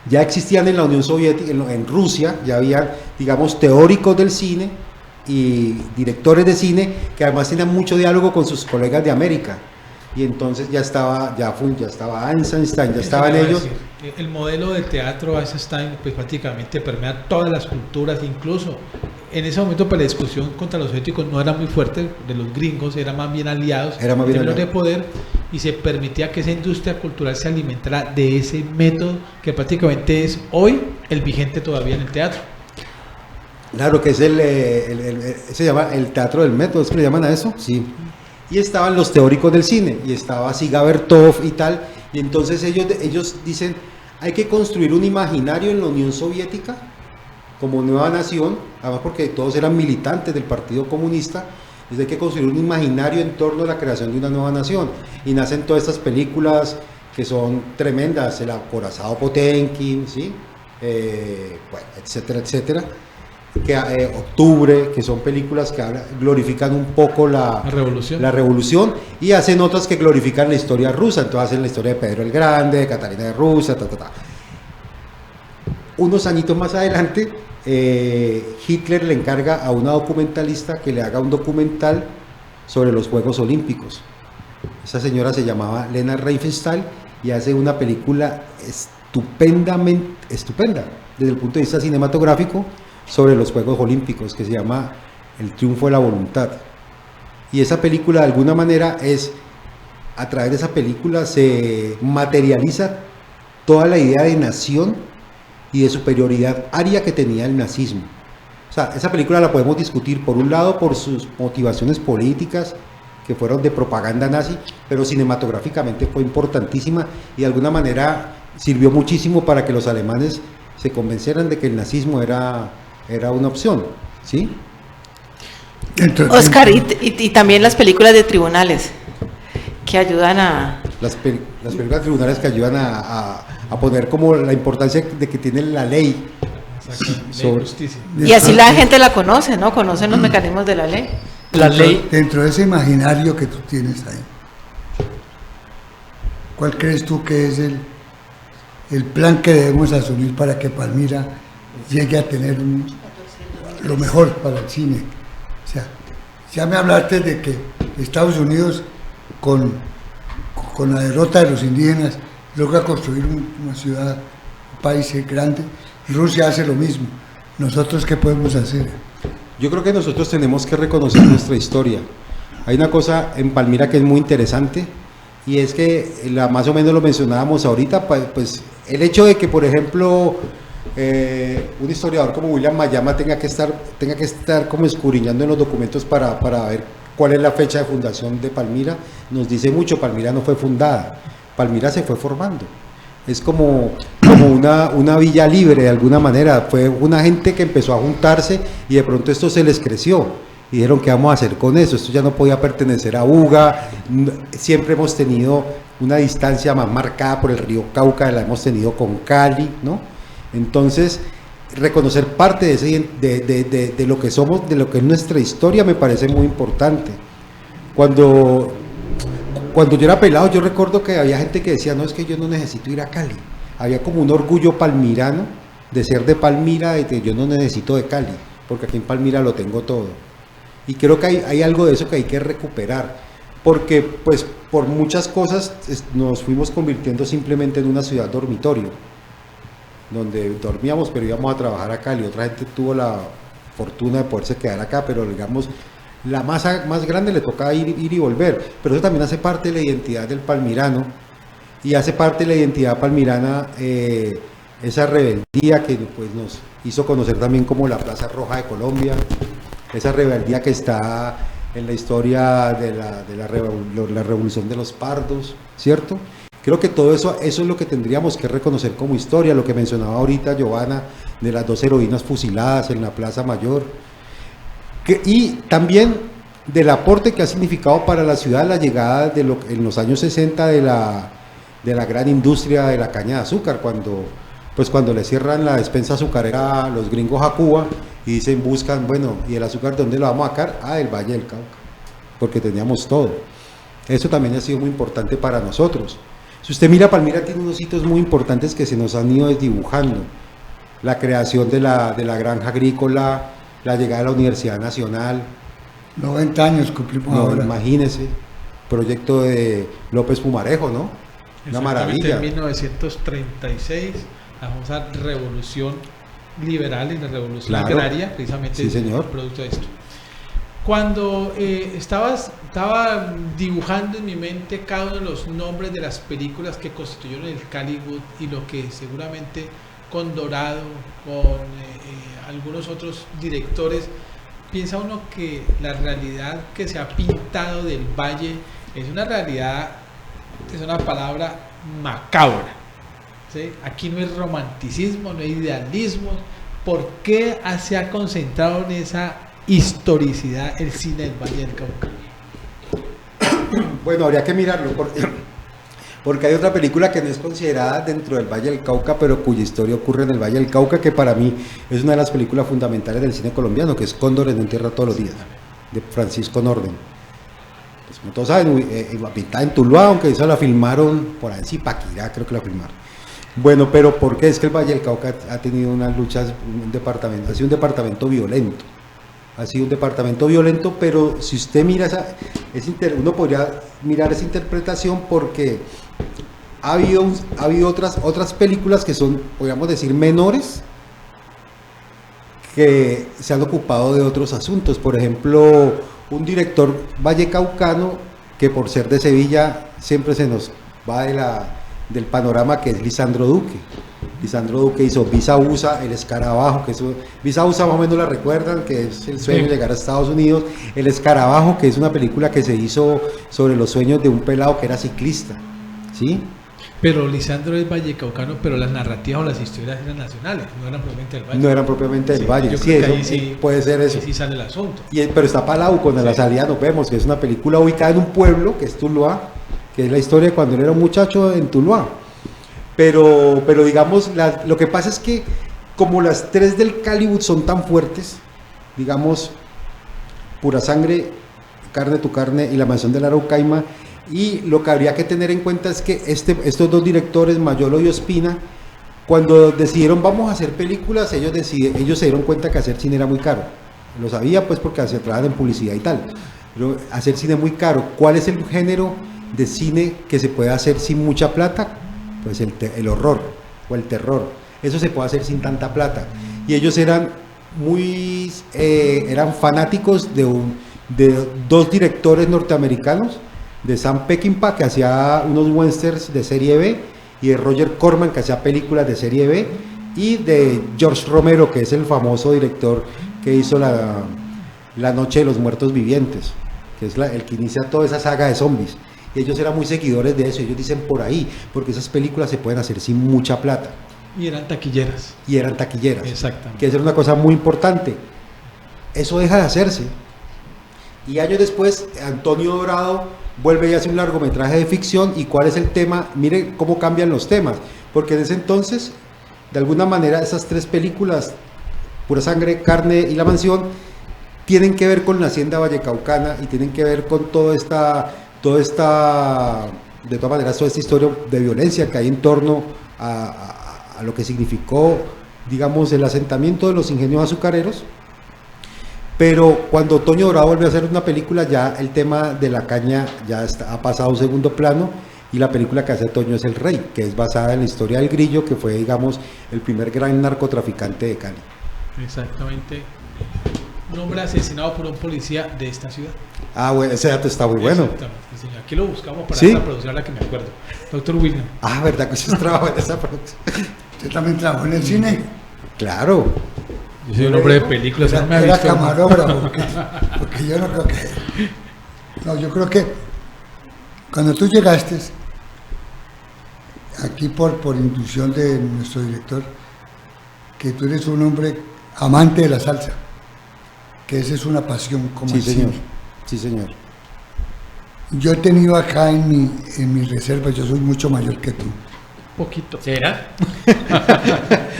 ya existían en la Unión Soviética, en Rusia, ya había, digamos, teóricos del cine y directores de cine que además tenían mucho diálogo con sus colegas de América. Y entonces ya estaba Eisenstein, ya estaban ellos. El modelo del teatro Eisenstein pues prácticamente permea todas las culturas, incluso en ese momento pues, la discusión contra los soviéticos no era muy fuerte, de los gringos, era más bien aliados, de poder, y se permitía que esa industria cultural se alimentara de ese método que prácticamente es hoy el vigente todavía en el teatro. Claro, que es se llama el teatro del método, ¿es que le llaman a eso? Sí. Y estaban los teóricos del cine, y estaba Siga Bertov y tal, y entonces ellos dicen, hay que construir un imaginario en la Unión Soviética como nueva nación, además porque todos eran militantes del Partido Comunista, entonces hay que construir un imaginario en torno a la creación de una nueva nación, y nacen todas estas películas que son tremendas, el acorazado Potemkin, ¿sí? Bueno, etcétera, etcétera. Octubre, que son películas que glorifican un poco la revolución, y hacen otras que glorifican la historia rusa. Entonces hacen la historia de Pedro el Grande, de Catalina de Rusia, Unos añitos más adelante, Hitler le encarga a una documentalista que le haga un documental sobre los Juegos Olímpicos. Esa señora se llamaba Lena Riefenstahl y hace una película estupenda desde el punto de vista cinematográfico sobre los Juegos Olímpicos, que se llama El triunfo de la voluntad. Y esa película, de alguna manera, a través de esa película se materializa toda la idea de nación y de superioridad aria que tenía el nazismo. O sea, esa película la podemos discutir, por un lado, por sus motivaciones políticas, que fueron de propaganda nazi, pero cinematográficamente fue importantísima y de alguna manera sirvió muchísimo para que los alemanes se convencieran de que el nazismo era una opción, ¿sí? Oscar, y también las películas de tribunales que ayudan a... Las películas de tribunales que ayudan a poner como la importancia de que tiene la ley. Justicia. Y así la gente la conoce, ¿no? Conocen los mecanismos de la ley. La ley. Dentro de ese imaginario que tú tienes ahí, ¿cuál crees tú que es el plan que debemos asumir para que Palmira llegue a tener lo mejor para el cine? O sea, ya me hablaste de que Estados Unidos con la derrota de los indígenas logra construir una ciudad, un país grande. Rusia hace lo mismo. ¿Nosotros qué podemos hacer? Yo creo que nosotros tenemos que reconocer nuestra historia. Hay una cosa en Palmira que es muy interesante, y es que más o menos lo mencionábamos ahorita, pues el hecho de que, por ejemplo, un historiador como William Mayama tenga que estar como escudriñando en los documentos para ver cuál es la fecha de fundación de Palmira, nos dice mucho. Palmira no fue fundada, Palmira se fue formando. Es como una villa libre de alguna manera. Fue una gente que empezó a juntarse y de pronto esto se les creció. Y dijeron, ¿qué vamos a hacer con eso? Esto ya no podía pertenecer a Buga. Siempre hemos tenido una distancia más marcada por el río Cauca, la hemos tenido con Cali, ¿no? Entonces, reconocer parte de lo que somos, de lo que es nuestra historia, me parece muy importante. Cuando yo era pelado, yo recuerdo que había gente que decía, no, es que yo no necesito ir a Cali. Había como un orgullo palmirano de ser de Palmira, de que yo no necesito de Cali, porque aquí en Palmira lo tengo todo. Y creo que hay algo de eso que hay que recuperar, porque pues por muchas cosas nos fuimos convirtiendo simplemente en una ciudad dormitorio, donde dormíamos pero íbamos a trabajar a Cali. Otra gente tuvo la fortuna de poderse quedar acá, pero digamos la masa más grande le toca ir y volver, pero eso también hace parte de la identidad del palmirano, y hace parte de la identidad palmirana esa rebeldía que pues nos hizo conocer también como la Plaza Roja de Colombia, esa rebeldía que está en la historia de la revolución de los pardos, ¿cierto? Creo que todo eso es lo que tendríamos que reconocer como historia, lo que mencionaba ahorita Giovanna, de las 2 heroínas fusiladas en la Plaza Mayor, y también del aporte que ha significado para la ciudad la llegada en los años 60 de la gran industria de la caña de azúcar, cuando le cierran la despensa azucarera a los gringos a Cuba y dicen, buscan, bueno, ¿y el azúcar dónde lo vamos a sacar? Ah, del Valle del Cauca, porque teníamos todo. Eso también ha sido muy importante para nosotros. Si usted mira, Palmira tiene unos hitos muy importantes que se nos han ido desdibujando. La creación de la granja agrícola, la llegada de la Universidad Nacional. 90 años cumplimos ahora. Imagínese, proyecto de López Pumarejo, ¿no? Una maravilla. En 1936, la famosa revolución liberal y la revolución agraria, precisamente sí, señor. Producto de esto. Cuando estaba dibujando en mi mente cada uno de los nombres de las películas que constituyeron el Caliwood y lo que seguramente con Dorado, con algunos otros directores, piensa uno que la realidad que se ha pintado del Valle es una realidad, es una palabra macabra, ¿sí? Aquí no hay romanticismo, no hay idealismo. ¿Por qué se ha concentrado en esa historicidad el cine del Valle del Cauca? Bueno, habría que mirarlo, porque hay otra película que no es considerada dentro del Valle del Cauca, pero cuya historia ocurre en el Valle del Cauca, que para mí es una de las películas fundamentales del cine colombiano, que es Cóndores en Tierra Todos los Días, de Francisco Norden. Pues, como todos saben, pintada en Tuluá, aunque esa la filmaron por ahí, sí, Paquirá creo que la filmaron. Bueno, pero ¿por qué? Es que el Valle del Cauca ha tenido unas luchas, ha sido un departamento violento. Ha sido un departamento violento, pero si usted mira uno podría mirar esa interpretación, porque ha habido otras películas que son, podríamos decir, menores, que se han ocupado de otros asuntos. Por ejemplo, un director vallecaucano que por ser de Sevilla siempre se nos va del panorama, que es Lisandro Duque. Lisandro Duque hizo Visa USA, El Escarabajo, que es Visa USA, más o menos la recuerdan, que es el sueño de llegar a Estados Unidos. El Escarabajo, que es una película que se hizo sobre los sueños de un pelado que era ciclista, ¿sí? Pero Lisandro es vallecaucano, pero las narrativas o las historias eran nacionales, no eran propiamente del Valle. No eran propiamente del Valle, yo sí, creo que eso, ahí sí puede ser eso. Sí sale el asunto. Pero está Palau, cuando la salida nos vemos, que es una película ubicada en un pueblo, que es Tuluá, que es la historia de cuando él era un muchacho en Tuluá. Pero digamos, lo que pasa es que como las 3 del Caliwood son tan fuertes, digamos, Pura Sangre, Carne tu Carne y La Mansión de la Araucaima, y lo que habría que tener en cuenta es que estos 2 directores, Mayolo y Ospina, cuando decidieron vamos a hacer películas, ellos se dieron cuenta que hacer cine era muy caro. Lo sabía pues porque trabajan en publicidad y tal, pero hacer cine es muy caro. ¿Cuál es el género de cine que se puede hacer sin mucha plata? Pues el horror o el terror. Eso se puede hacer sin tanta plata. Y ellos eran fanáticos de 2 directores norteamericanos, de Sam Peckinpah, que hacía unos westerns de serie B, y de Roger Corman, que hacía películas de serie B, y de George Romero, que es el famoso director que hizo La Noche de los Muertos Vivientes, que es el que inicia toda esa saga de zombies. Ellos eran muy seguidores de eso, ellos dicen por ahí, porque esas películas se pueden hacer sin mucha plata. Y eran taquilleras. Exactamente. Que eso es una cosa muy importante. Eso deja de hacerse. Y años después, Antonio Dorado vuelve y hace un largometraje de ficción. ¿Y cuál es el tema? Mire cómo cambian los temas. Porque en ese entonces, de alguna manera, esas 3 películas, Pura Sangre, Carne y La Mansión, tienen que ver con la hacienda vallecaucana y tienen que ver con toda esta, de todas maneras, toda esta historia de violencia que hay en torno a lo que significó digamos, el asentamiento de los ingenios azucareros, pero cuando Toño Dorado volvió a hacer una película, ya el tema de la caña ha pasado a un segundo plano, y la película que hace Toño es El Rey, que es basada en la historia del Grillo, que fue, digamos, el primer gran narcotraficante de Cali. Exactamente. Un hombre asesinado por un policía de esta ciudad. Ah, bueno, ese dato está muy bueno. Exactamente, sí, señor. Aquí lo buscamos para ¿Sí? esta producción a la que me acuerdo. Doctor William. Ah, ¿verdad que usted trabaja en esa producción? ¿Usted también trabajó en el cine? Claro. Yo soy un hombre de películas. Era, no me ha era visto. camarógrafo, porque yo no creo que... No, yo creo que cuando tú llegaste, aquí por inducción de nuestro director, que tú eres un hombre amante de la salsa, que esa es una pasión como Sí, el señor. cine. Sí, señor. Yo he tenido acá en mi reserva, yo soy mucho mayor que tú. Poquito. ¿Será?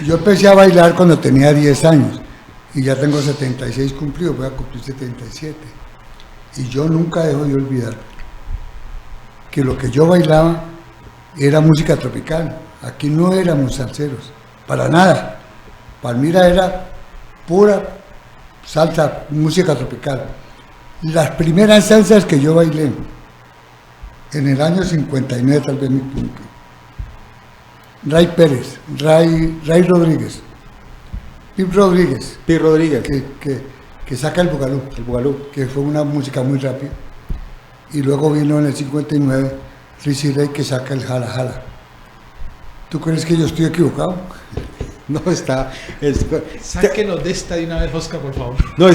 Yo empecé a bailar cuando tenía 10 años y ya tengo 76 cumplidos, voy a cumplir 77. Y yo nunca dejo de olvidar que lo que yo bailaba era música tropical. Aquí no éramos salseros, para nada. Palmira era pura salsa, música tropical. Las primeras salsas que yo bailé en el año 59, tal vez Ray Pérez, Ray Rodríguez, Pip Rodríguez, Pi Rodríguez, que saca el bugalú, que fue una música muy rápida. Y luego vino en el 59 Richie Ray, que saca el jala jala. ¿Tú crees que yo estoy equivocado? no está, Sáquenos de esta de una vez, Oscar, por favor. no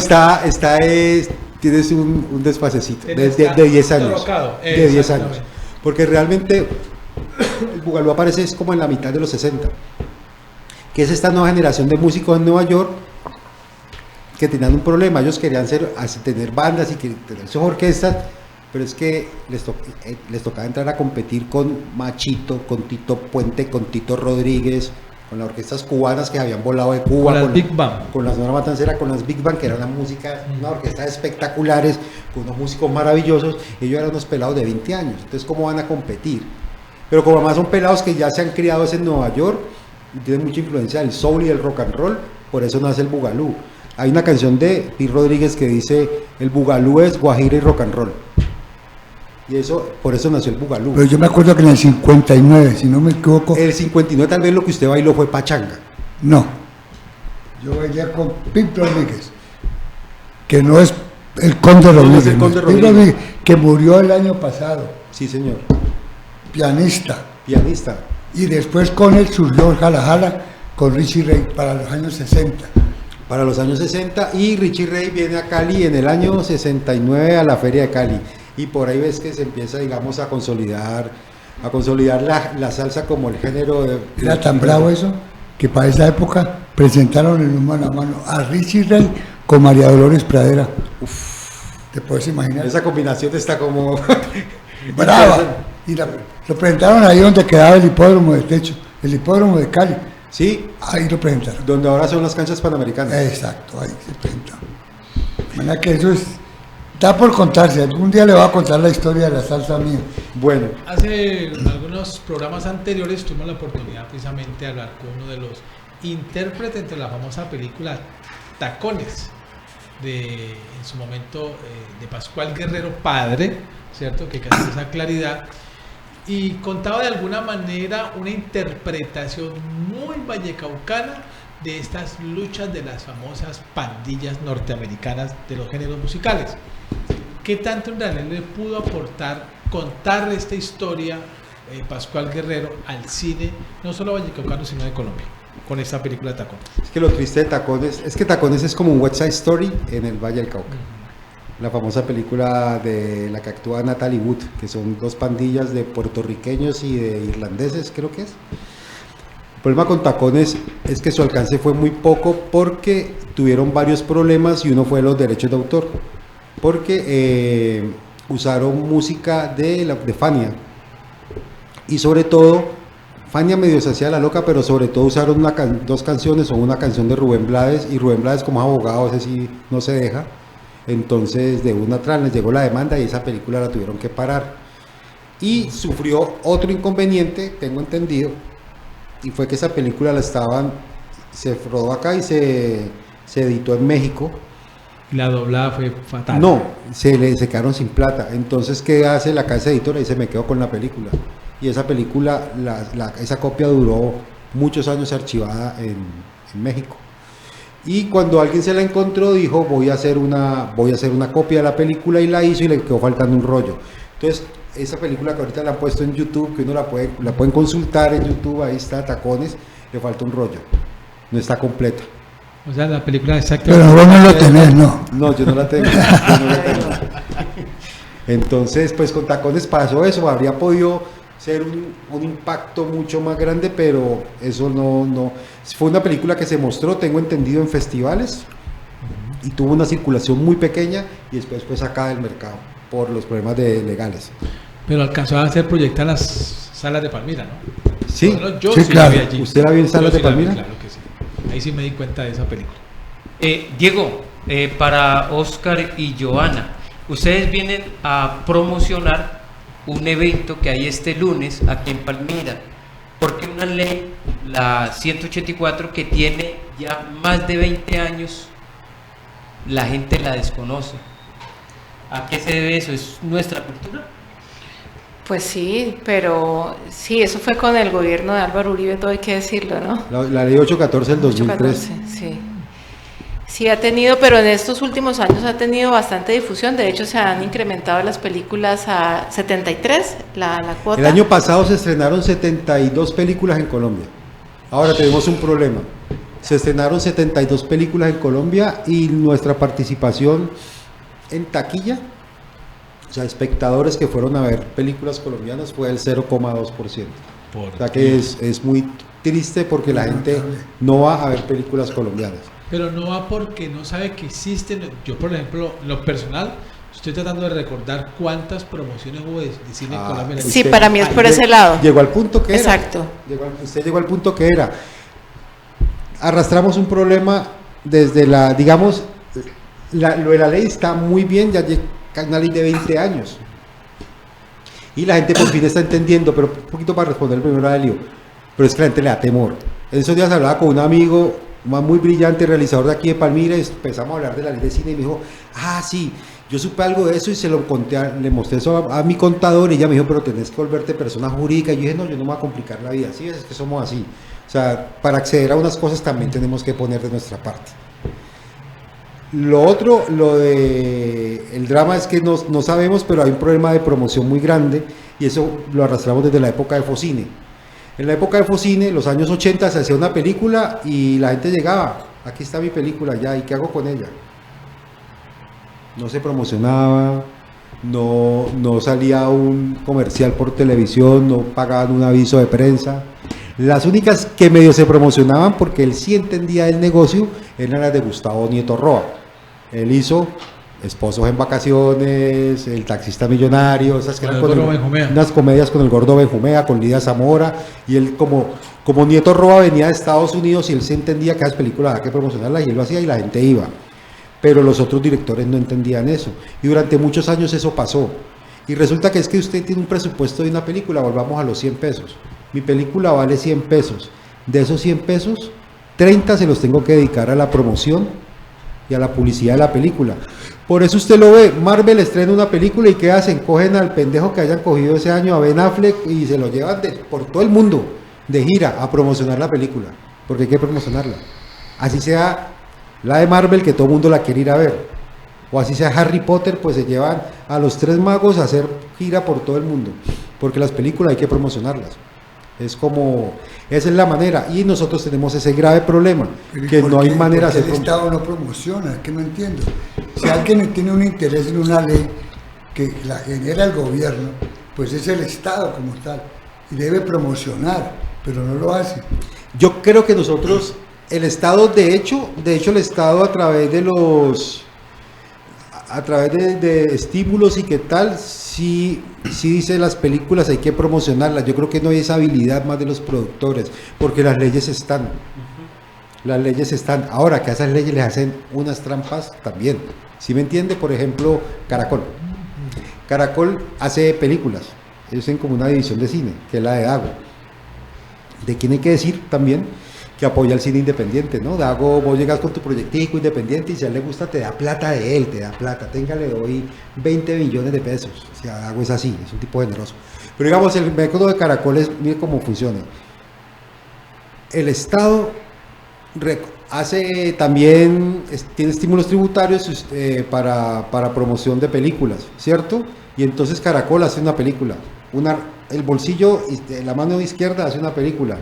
tienes un desfasecito de 10 años, Colocado. de 10 años, Exactamente. porque realmente el bugalú aparece es como en la mitad de los 60, que es esta nueva generación de músicos en Nueva York que tenían un problema. Ellos querían tener bandas y tener sus orquestas, pero es que les tocaba entrar a competir con Machito, con Tito Puente, con Tito Rodríguez, con las orquestas cubanas que habían volado de Cuba, Con las Big Band. con la Sonora Matancera, con las Big Band, que era una música, una orquesta espectaculares, con unos músicos maravillosos. Ellos eran unos pelados de 20 años, entonces ¿cómo van a competir? Pero como además son pelados que ya se han criado en Nueva York y tienen mucha influencia del soul y del rock and roll, por eso nace el bugalú. Hay una canción de Pi Rodríguez que dice: el bugalú es guajira y rock and roll. Y eso, por eso nació el bugalú. Pero yo me acuerdo que en el 59, si no me equivoco, El 59 tal vez lo que usted bailó fue pachanga. no. Yo bailé con Pip Rodríguez, que no es el Conde No, no Rodríguez, es el no, Conde Pip Rodríguez. Rodríguez, que murió el año pasado, Sí, señor. pianista. Pianista. Y después con él surgió el Jala Jala con Richie Ray para los años 60. Para los años 60, y Richie Ray viene a Cali en el año 69 a la Feria de Cali, y por ahí ves que se empieza, digamos, a consolidar la salsa como el género de... Era tan bravo eso que para esa época presentaron en un mano a mano a Richie Ray con María Dolores Pradera. ¿Te puedes imaginar? Esa combinación está como... Brava. Y lo presentaron ahí donde quedaba el hipódromo de techo, el hipódromo de Cali. Sí, Ahí lo presentaron. donde ahora son las canchas panamericanas. Exacto, ahí se presentaron. De manera que eso está por contarse. Algún día le voy a contar la historia de la salsa mía. Bueno, Hace algunos programas anteriores tuvimos la oportunidad precisamente de hablar con uno de los intérpretes de la famosa película Tacones, en su momento de Pascual Guerrero padre, ¿cierto? Que casi esa claridad. Y contaba de alguna manera una interpretación muy vallecaucana de estas luchas de las famosas pandillas norteamericanas de los géneros musicales. ¿Qué tanto en realidad le pudo aportar contar esta historia Pascual Guerrero al cine, no solo vallecaucano, sino de Colombia, con esta película Tacones? es que lo triste de Tacones, es que Tacones es como un West Side Story en el Valle del Cauca. La famosa película de la que actúa Natalie Wood, que son dos pandillas de puertorriqueños y de irlandeses, creo que es. El problema con Tacones es que su alcance fue muy poco porque tuvieron varios problemas, y uno fue los derechos de autor, porque usaron música de Fania, y sobre todo Fania medio se hacía la loca, pero sobre todo usaron dos canciones o una canción de Rubén Blades, y Rubén Blades como abogado, ese sí no se deja. Entonces de una tras les llegó la demanda y esa película la tuvieron que parar, y sufrió otro inconveniente, tengo entendido, y fue que esa película la estaban se rodó acá y se editó en México. La doblada fue fatal. No, se quedaron sin plata. Entonces, ¿qué hace la casa editora? Dice, me quedo con la película. Y esa película, esa copia duró muchos años archivada en México. Y cuando alguien se la encontró, dijo, voy a hacer una copia de la película, y la hizo, y le quedó faltando un rollo. Entonces, esa película que ahorita la han puesto en YouTube, que uno la pueden consultar en YouTube, ahí está, Tacones, le falta un rollo. No está completa. O sea, la película exacta. Pero vos no lo tenés, ¿no? No, yo no la tengo. Entonces, pues con Tacones pasó eso, habría podido ser un impacto mucho más grande, pero eso no. Fue una película que se mostró, tengo entendido, en festivales, y tuvo una circulación muy pequeña, y después fue sacada del mercado por los problemas legales. Pero alcanzó a ser proyectada en las salas de Palmira, ¿no? Sí, Bueno, yo sí, sí claro. la vi allí. ¿Usted la vio en salas Yo de sí la vi, Palmira? claro que sí. Ahí sí me di cuenta de esa película. Diego, para Oscar y Joana, ustedes vienen a promocionar un evento que hay este lunes aquí en Palmira, porque una ley, la 184, que tiene ya más de 20 años, la gente la desconoce. ¿A qué se debe eso? ¿Es nuestra cultura? Pues sí, pero sí, eso fue con el gobierno de Álvaro Uribe, todo hay que decirlo, ¿no? La ley 814 del 2003. 814, sí. Sí ha tenido, pero en estos últimos años ha tenido bastante difusión. De hecho, se han incrementado las películas a 73, la cuota. El año pasado se estrenaron 72 películas en Colombia. Ahora tenemos un problema. Se estrenaron 72 películas en Colombia, y nuestra participación en taquilla, o sea, espectadores que fueron a ver películas colombianas, fue el 0,2%. O sea que es muy triste, porque la gente no va a ver películas colombianas. Pero no va porque no sabe que existen. Yo, por ejemplo, lo personal, estoy tratando de recordar cuántas promociones hubo de cine en Colombia. Sí, para mí es por ese lado. Llegó al punto que Exacto. Usted llegó al punto que era. Arrastramos un problema desde digamos, lo de la ley está muy bien, ya llega una ley de 20 años. Y la gente por fin está entendiendo, pero un poquito para responder primero a Elio, pero es que la gente le da temor. En esos días hablaba con un amigo muy brillante, realizador de aquí de Palmira, y empezamos a hablar de la ley de cine, y me dijo, sí, yo supe algo de eso, y se lo conté, le mostré eso a mi contador, y ella me dijo, pero tenés que volverte persona jurídica. Y yo dije, no, yo no me voy a complicar la vida, sí, es que somos así. O sea, para acceder a unas cosas también tenemos que poner de nuestra parte. Lo otro, lo de el drama, es que no sabemos, pero hay un problema de promoción muy grande, y eso lo arrastramos desde la época de Focine. En la época de Focine, los años 80, se hacía una película y la gente llegaba, aquí está mi película ya, ¿y qué hago con ella? No se promocionaba, no salía un comercial por televisión, no pagaban un aviso de prensa. Las únicas que medio se promocionaban, porque él sí entendía el negocio, eran las de Gustavo Nieto Roa. Él hizo Esposos en Vacaciones, El Taxista Millonario, esas que eran unas comedias con el Gordo Benjumea, con Lidia Zamora, y él como Nieto Roa venía de Estados Unidos, y él sí entendía que las películas había que promocionarlas, y él lo hacía y la gente iba. Pero los otros directores no entendían eso, y durante muchos años eso pasó. Y resulta que es que usted tiene un presupuesto de una película, volvamos a los 100 pesos. Mi película vale 100 pesos. De esos 100 pesos, 30 se los tengo que dedicar a la promoción y a la publicidad de la película. Por eso usted lo ve, Marvel estrena una película, y ¿qué hacen? Cogen al pendejo que hayan cogido ese año, a Ben Affleck, y se lo llevan por todo el mundo de gira a promocionar la película, porque hay que promocionarla. Así sea la de Marvel, que todo el mundo la quiere ir a ver, o así sea Harry Potter, pues se llevan a los 3 magos a hacer gira por todo el mundo, porque las películas hay que promocionarlas. Esa es la manera, y nosotros tenemos ese grave problema, que no hay manera de hacer. El Estado no promociona, es que no entiendo. Si alguien tiene un interés en una ley que la genera el gobierno, pues es el Estado como tal, y debe promocionar, pero no lo hace. Yo creo que nosotros, el Estado, de hecho el Estado, a través de estímulos y qué tal, sí dice, las películas hay que promocionarlas. Yo creo que no hay esa habilidad más de los productores, porque las leyes están. Las leyes están. Ahora, que a esas leyes les hacen unas trampas también. ¿Sí me entiende? Por ejemplo, Caracol. Caracol hace películas. Ellos tienen como una división de cine, que es la de Dago. De quien hay que decir también que apoya el cine independiente, ¿no? Dago, vos llegas con tu proyectico independiente y si a él le gusta te da plata de él, te da plata, tenga, le doy 20 millones de pesos. O sea, Dago es así, es un tipo generoso. Pero digamos, el método de Caracol es, mire cómo funciona. El Estado hace también, tiene estímulos tributarios para promoción de películas, ¿cierto? Y entonces Caracol hace una película, el bolsillo, la mano izquierda hace una película,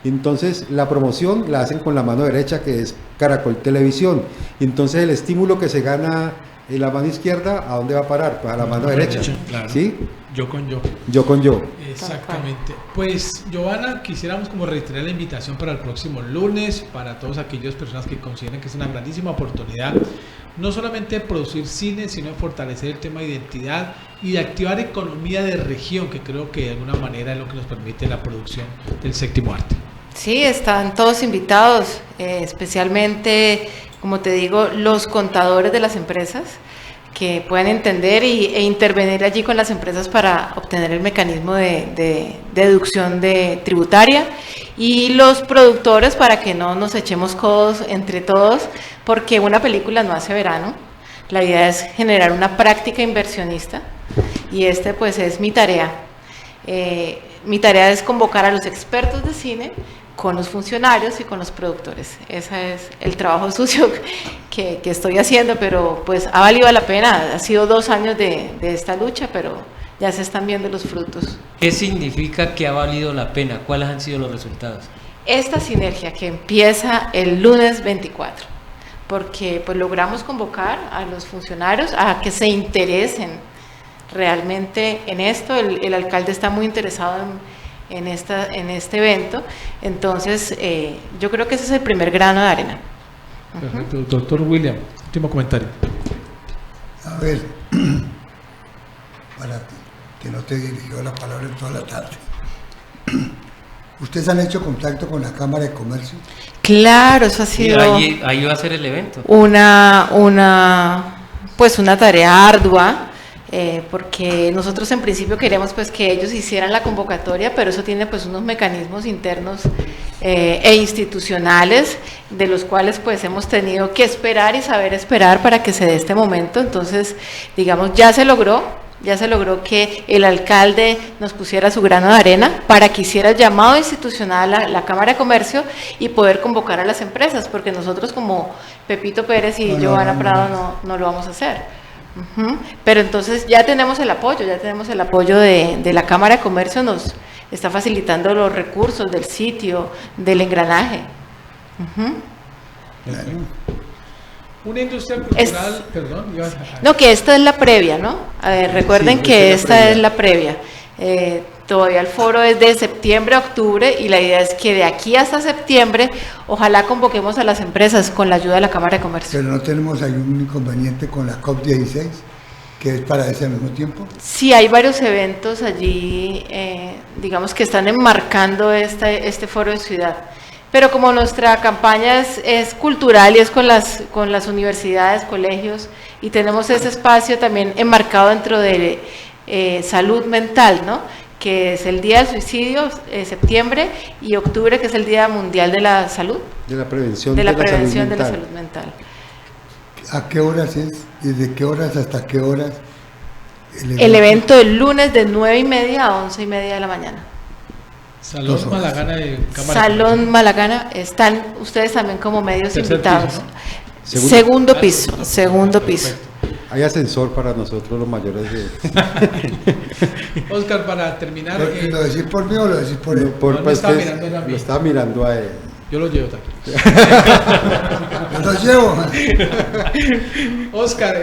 y entonces la promoción la hacen con la mano derecha, que es Caracol Televisión, y entonces el estímulo que se gana en la mano izquierda, ¿a dónde va a parar? Pues a la mano derecha, claro. ¿sí? Yo con yo. Yo con yo. Exactamente. Pues, Giovanna, quisiéramos como reiterar la invitación para el próximo lunes, para todas aquellas personas que consideren que es una grandísima oportunidad, no solamente de producir cine, sino de fortalecer el tema de identidad y de activar economía de región, que creo que de alguna manera es lo que nos permite la producción del séptimo arte. Sí, están todos invitados, especialmente, como te digo, los contadores de las empresas, que puedan entender e intervenir allí con las empresas para obtener el mecanismo de deducción tributaria, y los productores para que no nos echemos codos entre todos, porque una película no hace verano. La idea es generar una práctica inversionista y pues es mi tarea. Mi tarea es convocar a los expertos de cine con los funcionarios y con los productores. Ese es el trabajo sucio que estoy haciendo, pero pues ha valido la pena. Ha sido 2 años de esta lucha, pero ya se están viendo los frutos. ¿Qué significa que ha valido la pena? ¿Cuáles han sido los resultados? Esta sinergia que empieza el lunes 24, porque pues logramos convocar a los funcionarios a que se interesen realmente en esto. El alcalde está muy interesado en este evento, entonces yo creo que ese es el primer grano de arena. Perfecto. Doctor William, último comentario. A ver, para que no te dirigió la palabra en toda la tarde. ¿Ustedes han hecho contacto con la Cámara de Comercio? Claro, eso ha sido ahí va a ser el evento. una tarea ardua, porque nosotros en principio queríamos pues que ellos hicieran la convocatoria, pero eso tiene pues unos mecanismos internos e institucionales, de los cuales pues hemos tenido que esperar y saber esperar para que se dé este momento. Entonces, digamos, ya se logró que el alcalde nos pusiera su grano de arena para que hiciera el llamado institucional a la Cámara de Comercio y poder convocar a las empresas, porque nosotros como Pepito Pérez y Giovanna Prado no lo vamos a hacer. Pero entonces ya tenemos el apoyo de la Cámara de Comercio, nos está facilitando los recursos del sitio, del engranaje. Una industria cultural, No, que esta es la previa, ¿no? Recuerden que esta es la previa. Todavía el foro es de septiembre a octubre y la idea es que de aquí hasta septiembre ojalá convoquemos a las empresas con la ayuda de la Cámara de Comercio. Pero no tenemos ahí un inconveniente con la COP16, que es para ese mismo tiempo. Sí, hay varios eventos allí, digamos que están enmarcando este foro de ciudad. Pero como nuestra campaña es cultural y es con las universidades, colegios, y tenemos ese espacio también enmarcado dentro de salud mental, ¿no? Que es el Día del Suicidio, septiembre, y octubre, que es el Día Mundial de la Salud. De la prevención de la salud mental. ¿A qué horas es? ¿Desde qué horas hasta qué horas? El evento del lunes de 9:30 a 11:30 de la mañana. Salón Malagana de Cámara. Salón Malagana, están ustedes también como medios Tercer invitados. piso, ¿no? Segundo piso. Hay ascensor para nosotros los mayores de... Oscar, para terminar... ¿Lo decís por mí o lo decís por él? No estaba mirando a mí. Lo estaba mirando a él. Yo lo llevo también. Yo lo llevo. Oscar,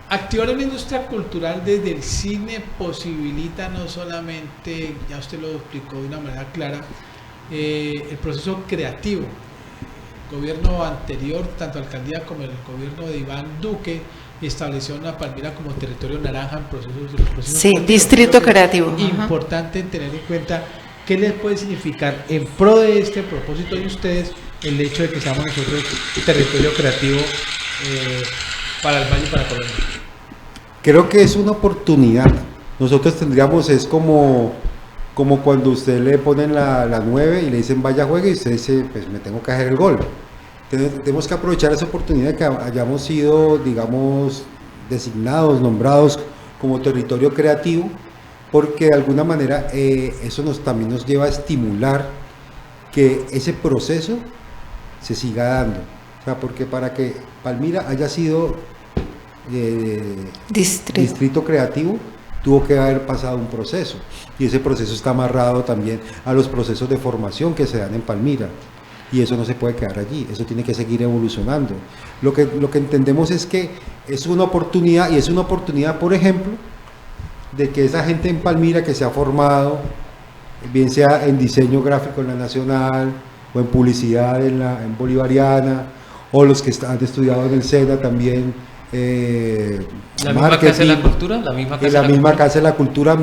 activar una industria cultural desde el cine posibilita no solamente, ya usted lo explicó de una manera clara, el proceso creativo. El gobierno anterior, tanto alcaldía como el gobierno de Iván Duque, estableció una Palmira como territorio naranja en procesos sí, distrito creativo. Importante tener en cuenta qué les puede significar en pro de este propósito de ustedes el hecho de que seamos nosotros territorio creativo para el Valle y para Colombia. Creo que es una oportunidad. Nosotros tendríamos, es como como cuando usted le ponen la 9 y le dicen vaya juegue y usted dice pues me tengo que hacer el gol. Tenemos que aprovechar esa oportunidad que hayamos sido, digamos, designados, nombrados como territorio creativo, porque de alguna manera eso también nos lleva a estimular que ese proceso se siga dando. O sea, porque para que Palmira haya sido distrito creativo, tuvo que haber pasado un proceso, y ese proceso está amarrado también a los procesos de formación que se dan en Palmira, y eso no se puede quedar allí, eso tiene que seguir evolucionando. Lo que entendemos es que es una oportunidad, y es una oportunidad, por ejemplo, de que esa gente en Palmira que se ha formado, bien sea en diseño gráfico en la Nacional, o en publicidad en Bolivariana, o los que han estudiado en el SENA también, la misma Casa de la Cultura, Casa de la Cultura,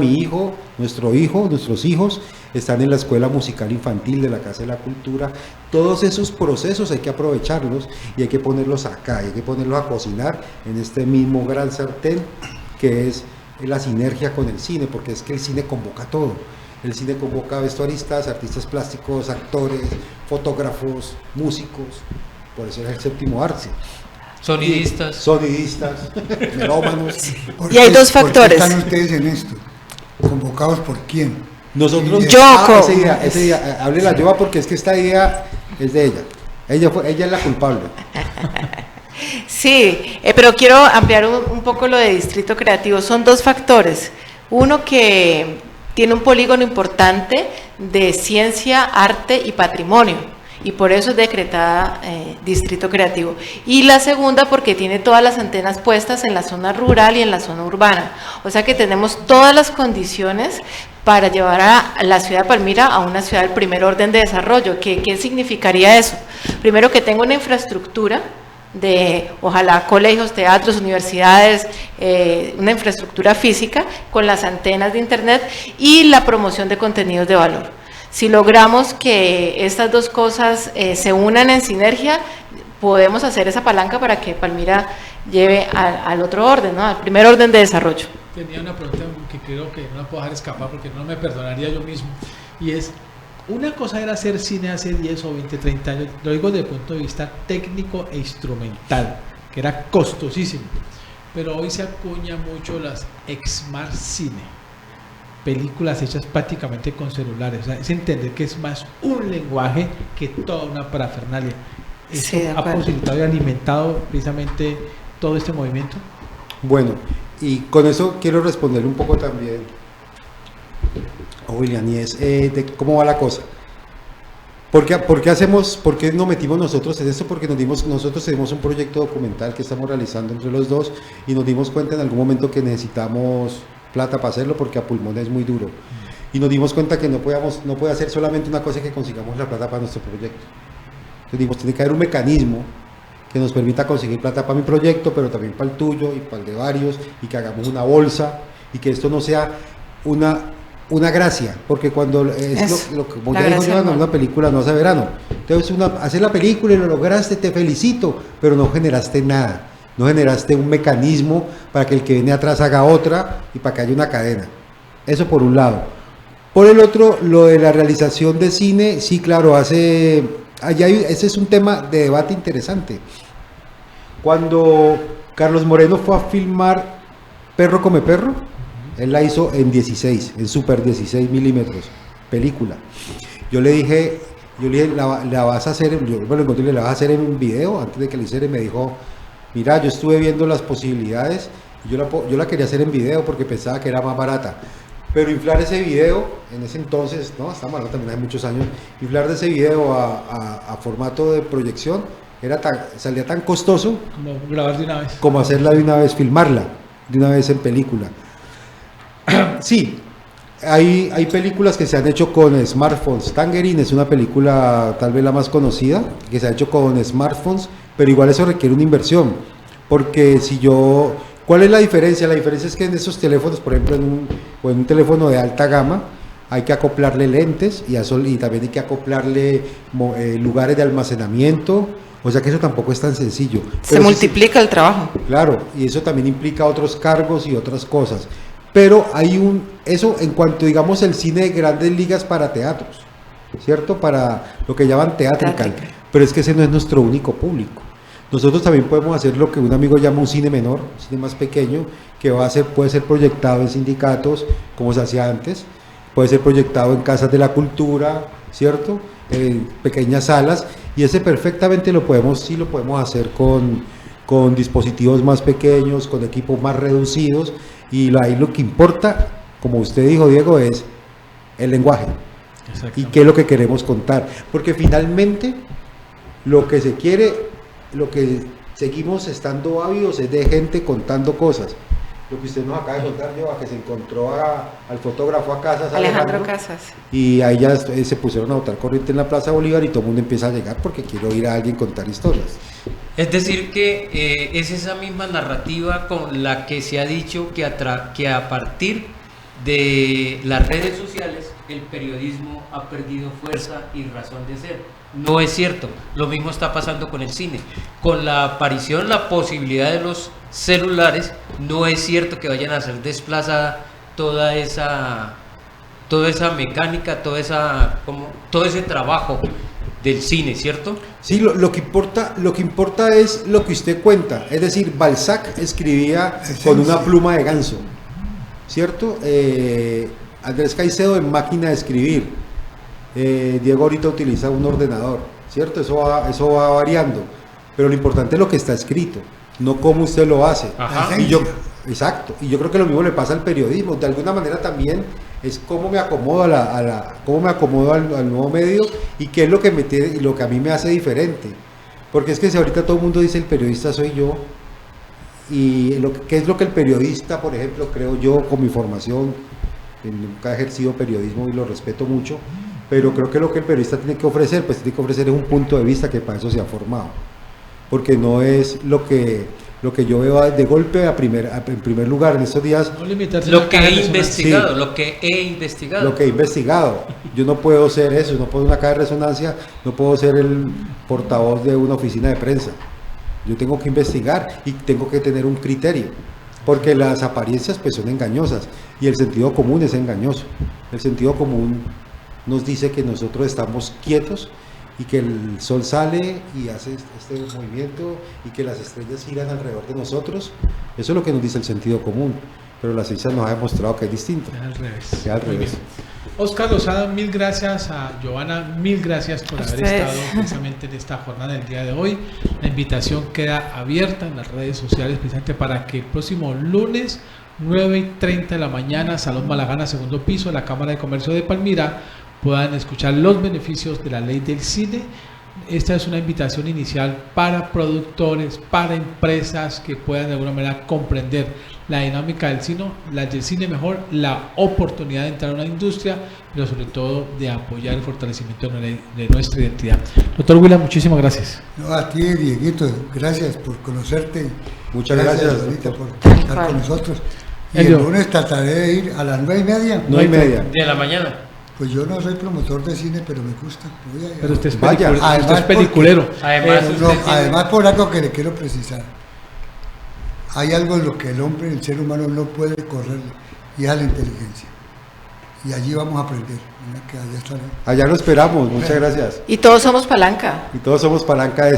nuestros hijos están en la Escuela Musical Infantil de la Casa de la Cultura. Todos esos procesos hay que aprovecharlos y hay que ponerlos acá, hay que ponerlos a cocinar en este mismo gran sartén que es la sinergia con el cine, porque es que el cine convoca todo. El cine convoca vestuaristas, artistas plásticos, actores, fotógrafos, músicos, por eso es el séptimo arte. Sonidistas, melómanos. Y hay dos factores. ¿Por qué están ustedes en esto? ¿Convocados por quién? Nosotros, ese día, hable la Yoba porque es que esta idea es de ella. Ella es la culpable. Sí, pero quiero ampliar un poco lo de distrito creativo. Son dos factores. Uno que tiene un polígono importante de ciencia, arte y patrimonio, y por eso es decretada distrito creativo. Y la segunda porque tiene todas las antenas puestas en la zona rural y en la zona urbana. O sea que tenemos todas las condiciones para llevar a la ciudad de Palmira a una ciudad del primer orden de desarrollo. ¿Qué significaría eso? Primero, que tenga una infraestructura de, ojalá, colegios, teatros, universidades, una infraestructura física con las antenas de internet y la promoción de contenidos de valor. Si logramos que estas dos cosas se unan en sinergia, podemos hacer esa palanca para que Palmira lleve al otro orden, ¿no? Al primer orden de desarrollo. Tenía una pregunta que creo que no la puedo dejar escapar porque no me perdonaría yo mismo, y es: una cosa era hacer cine hace 10 o 20, 30 años, lo digo desde el punto de vista técnico e instrumental, que era costosísimo, pero hoy se acuña mucho las Smart Cine, películas hechas prácticamente con celulares. O sea, es entender que es más un lenguaje que toda una parafernalia. ¿Eso Sí, ha posibilitado y alimentado precisamente todo este movimiento? Bueno, y con eso quiero responderle un poco también a William, y es de cómo va la cosa. ¿Por qué nos metimos nosotros en esto? Porque nosotros tenemos un proyecto documental que estamos realizando entre los dos, y nos dimos cuenta en algún momento que necesitamos plata para hacerlo, porque a pulmón es muy duro, y nos dimos cuenta que no puede hacer solamente una cosa, que consigamos la plata para nuestro proyecto. Entonces dijimos, tiene que haber un mecanismo que nos permita conseguir plata para mi proyecto, pero también para el tuyo y para el de varios, y que hagamos una bolsa, y que esto no sea una gracia, porque cuando como ya dijo Joana, una película no hace verano. Entonces hacer la película y lo lograste, te felicito, pero no generaste nada, no generaste un mecanismo para que el que viene atrás haga otra y para que haya una cadena. Eso por un lado. Por el otro, lo de la realización de cine, sí, claro, ese es un tema de debate interesante. Cuando Carlos Moreno fue a filmar Perro come perro, él la hizo en 16, en super 16 milímetros, película. Yo le dije, la vas a hacer, yo me lo encontré, la vas a hacer en un video. Antes de que la hiciera, me dijo, mira, yo estuve viendo las posibilidades, y yo la quería hacer en video porque pensaba que era más barata. Pero inflar ese video, en ese entonces, no, estamos hablando también hace muchos años, inflar de ese video a formato de proyección, salía tan costoso Como grabar de una vez. como hacerla de una vez, filmarla de una vez en película. Sí, hay películas que se han hecho con smartphones. Tangerine es una película tal vez la más conocida, que se ha hecho con smartphones, pero igual eso requiere una inversión, porque ¿cuál es la diferencia? La diferencia es que en esos teléfonos, por ejemplo, en un teléfono de alta gama, hay que acoplarle lentes y también hay que acoplarle lugares de almacenamiento. O sea que eso tampoco es tan sencillo. Se multiplica el trabajo. Claro, y eso también implica otros cargos y otras cosas. pero eso en cuanto, digamos, el cine de grandes ligas para teatros, ¿cierto? Para lo que llaman theatrical, pero es que ese no es nuestro único público. Nosotros también podemos hacer lo que un amigo llama un cine menor, un cine más pequeño, que puede ser proyectado en sindicatos, como se hacía antes, puede ser proyectado en casas de la cultura, ¿cierto? En pequeñas salas, y ese perfectamente lo podemos hacer con dispositivos más pequeños, con equipos más reducidos, y ahí lo que importa, como usted dijo, Diego, es el lenguaje y qué es lo que queremos contar, porque finalmente lo que se quiere, lo que seguimos estando ávidos es de gente contando cosas. Lo que usted nos acaba de contar, lleva que se encontró al fotógrafo a Casas, Alejandro Casas, y ahí ya se pusieron a botar corriente en la Plaza Bolívar y todo el mundo empieza a llegar porque quiere oír a alguien contar historias. Es decir que es esa misma narrativa con la que se ha dicho que a partir de las redes sociales el periodismo ha perdido fuerza y razón de ser. No es cierto, lo mismo está pasando con el cine. Con la aparición, la posibilidad de los celulares, no es cierto que vayan a ser desplazada toda esa mecánica, todo ese trabajo del cine, ¿cierto? Sí, lo que importa es lo que usted cuenta. Es decir, Balzac escribía con una pluma de ganso, ¿cierto? Andrés Caicedo en máquina de escribir. Diego ahorita utiliza un ordenador, ¿cierto? Eso va variando, pero lo importante es lo que está escrito, no cómo usted lo hace. Exacto, y yo creo que lo mismo le pasa al periodismo. De alguna manera también es cómo me acomodo al nuevo medio y qué es lo que y lo que a mí me hace diferente, porque es que si ahorita todo el mundo dice el periodista soy yo, y qué es lo que el periodista, por ejemplo, creo yo con mi formación, que nunca he ejercido periodismo y lo respeto mucho, pero creo que lo que el periodista tiene que ofrecer, pues tiene que ofrecer es un punto de vista que para eso se ha formado, porque no es lo que yo veo de golpe en primer lugar en estos días. No limitarse Lo que he investigado. Yo no puedo ser eso, no puedo una caja de resonancia, no puedo ser el portavoz de una oficina de prensa. Yo tengo que investigar y tengo que tener un criterio, porque las apariencias pues son engañosas y el sentido común es engañoso. El sentido común nos dice que nosotros estamos quietos y que el sol sale y hace este movimiento y que las estrellas giran alrededor de nosotros. Eso es lo que nos dice el sentido común, pero la ciencia nos ha demostrado que es distinto. Es al revés. Oscar Lozada, mil gracias. A Giovanna, mil gracias por haber estado precisamente en esta jornada del día de hoy. La invitación queda abierta en las redes sociales precisamente para que el próximo lunes 9:30 de la mañana, Salón Malagana, segundo piso, la Cámara de Comercio de Palmira, puedan escuchar los beneficios de la ley del cine. Esta es una invitación inicial para productores, para empresas que puedan de alguna manera comprender la dinámica del cine mejor, la oportunidad de entrar a una industria, pero sobre todo de apoyar el fortalecimiento de nuestra identidad. Doctor William, muchísimas gracias. No, a ti, Dieguito, gracias por conocerte. Muchas gracias Ahorita por estar con nosotros. Y el lunes trataré de ir a las 9:30. 9:30 de la mañana. Pues yo no soy promotor de cine, pero me gusta. Pero usted es peliculero. Además, Además, por algo que le quiero precisar. Hay algo en lo que el hombre, el ser humano, no puede correr, y es a la inteligencia. Y allí vamos a aprender. Allá lo esperamos, muchas gracias. Y todos somos palanca. Y todos somos palanca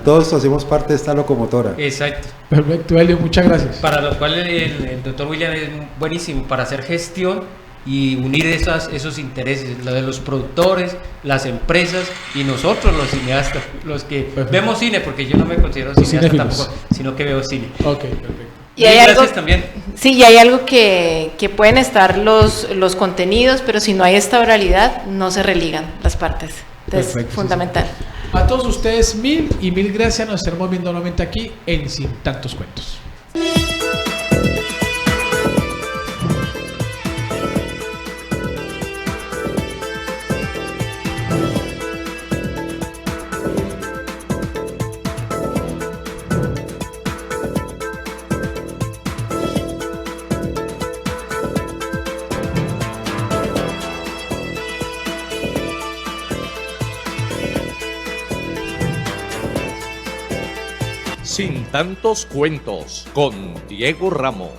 todos hacemos parte de esta locomotora. Exacto. Perfecto, Helio, muchas gracias. Para lo cual el doctor William es buenísimo para hacer gestión y unir esos intereses, lo de los productores, las empresas y nosotros los cineastas, los que vemos cine, porque yo no me considero cineasta tampoco, sino que veo cine. Ok, perfecto. Y hay algo, también. Sí, y hay algo que pueden estar los contenidos, pero si no hay esta oralidad, no se religan las partes. Entonces, es fundamental. Sí. A todos ustedes, mil gracias. Nos estaremos viendo nuevamente aquí en Sin Tantos Cuentos. Sin Tantos Cuentos con Diego Ramos.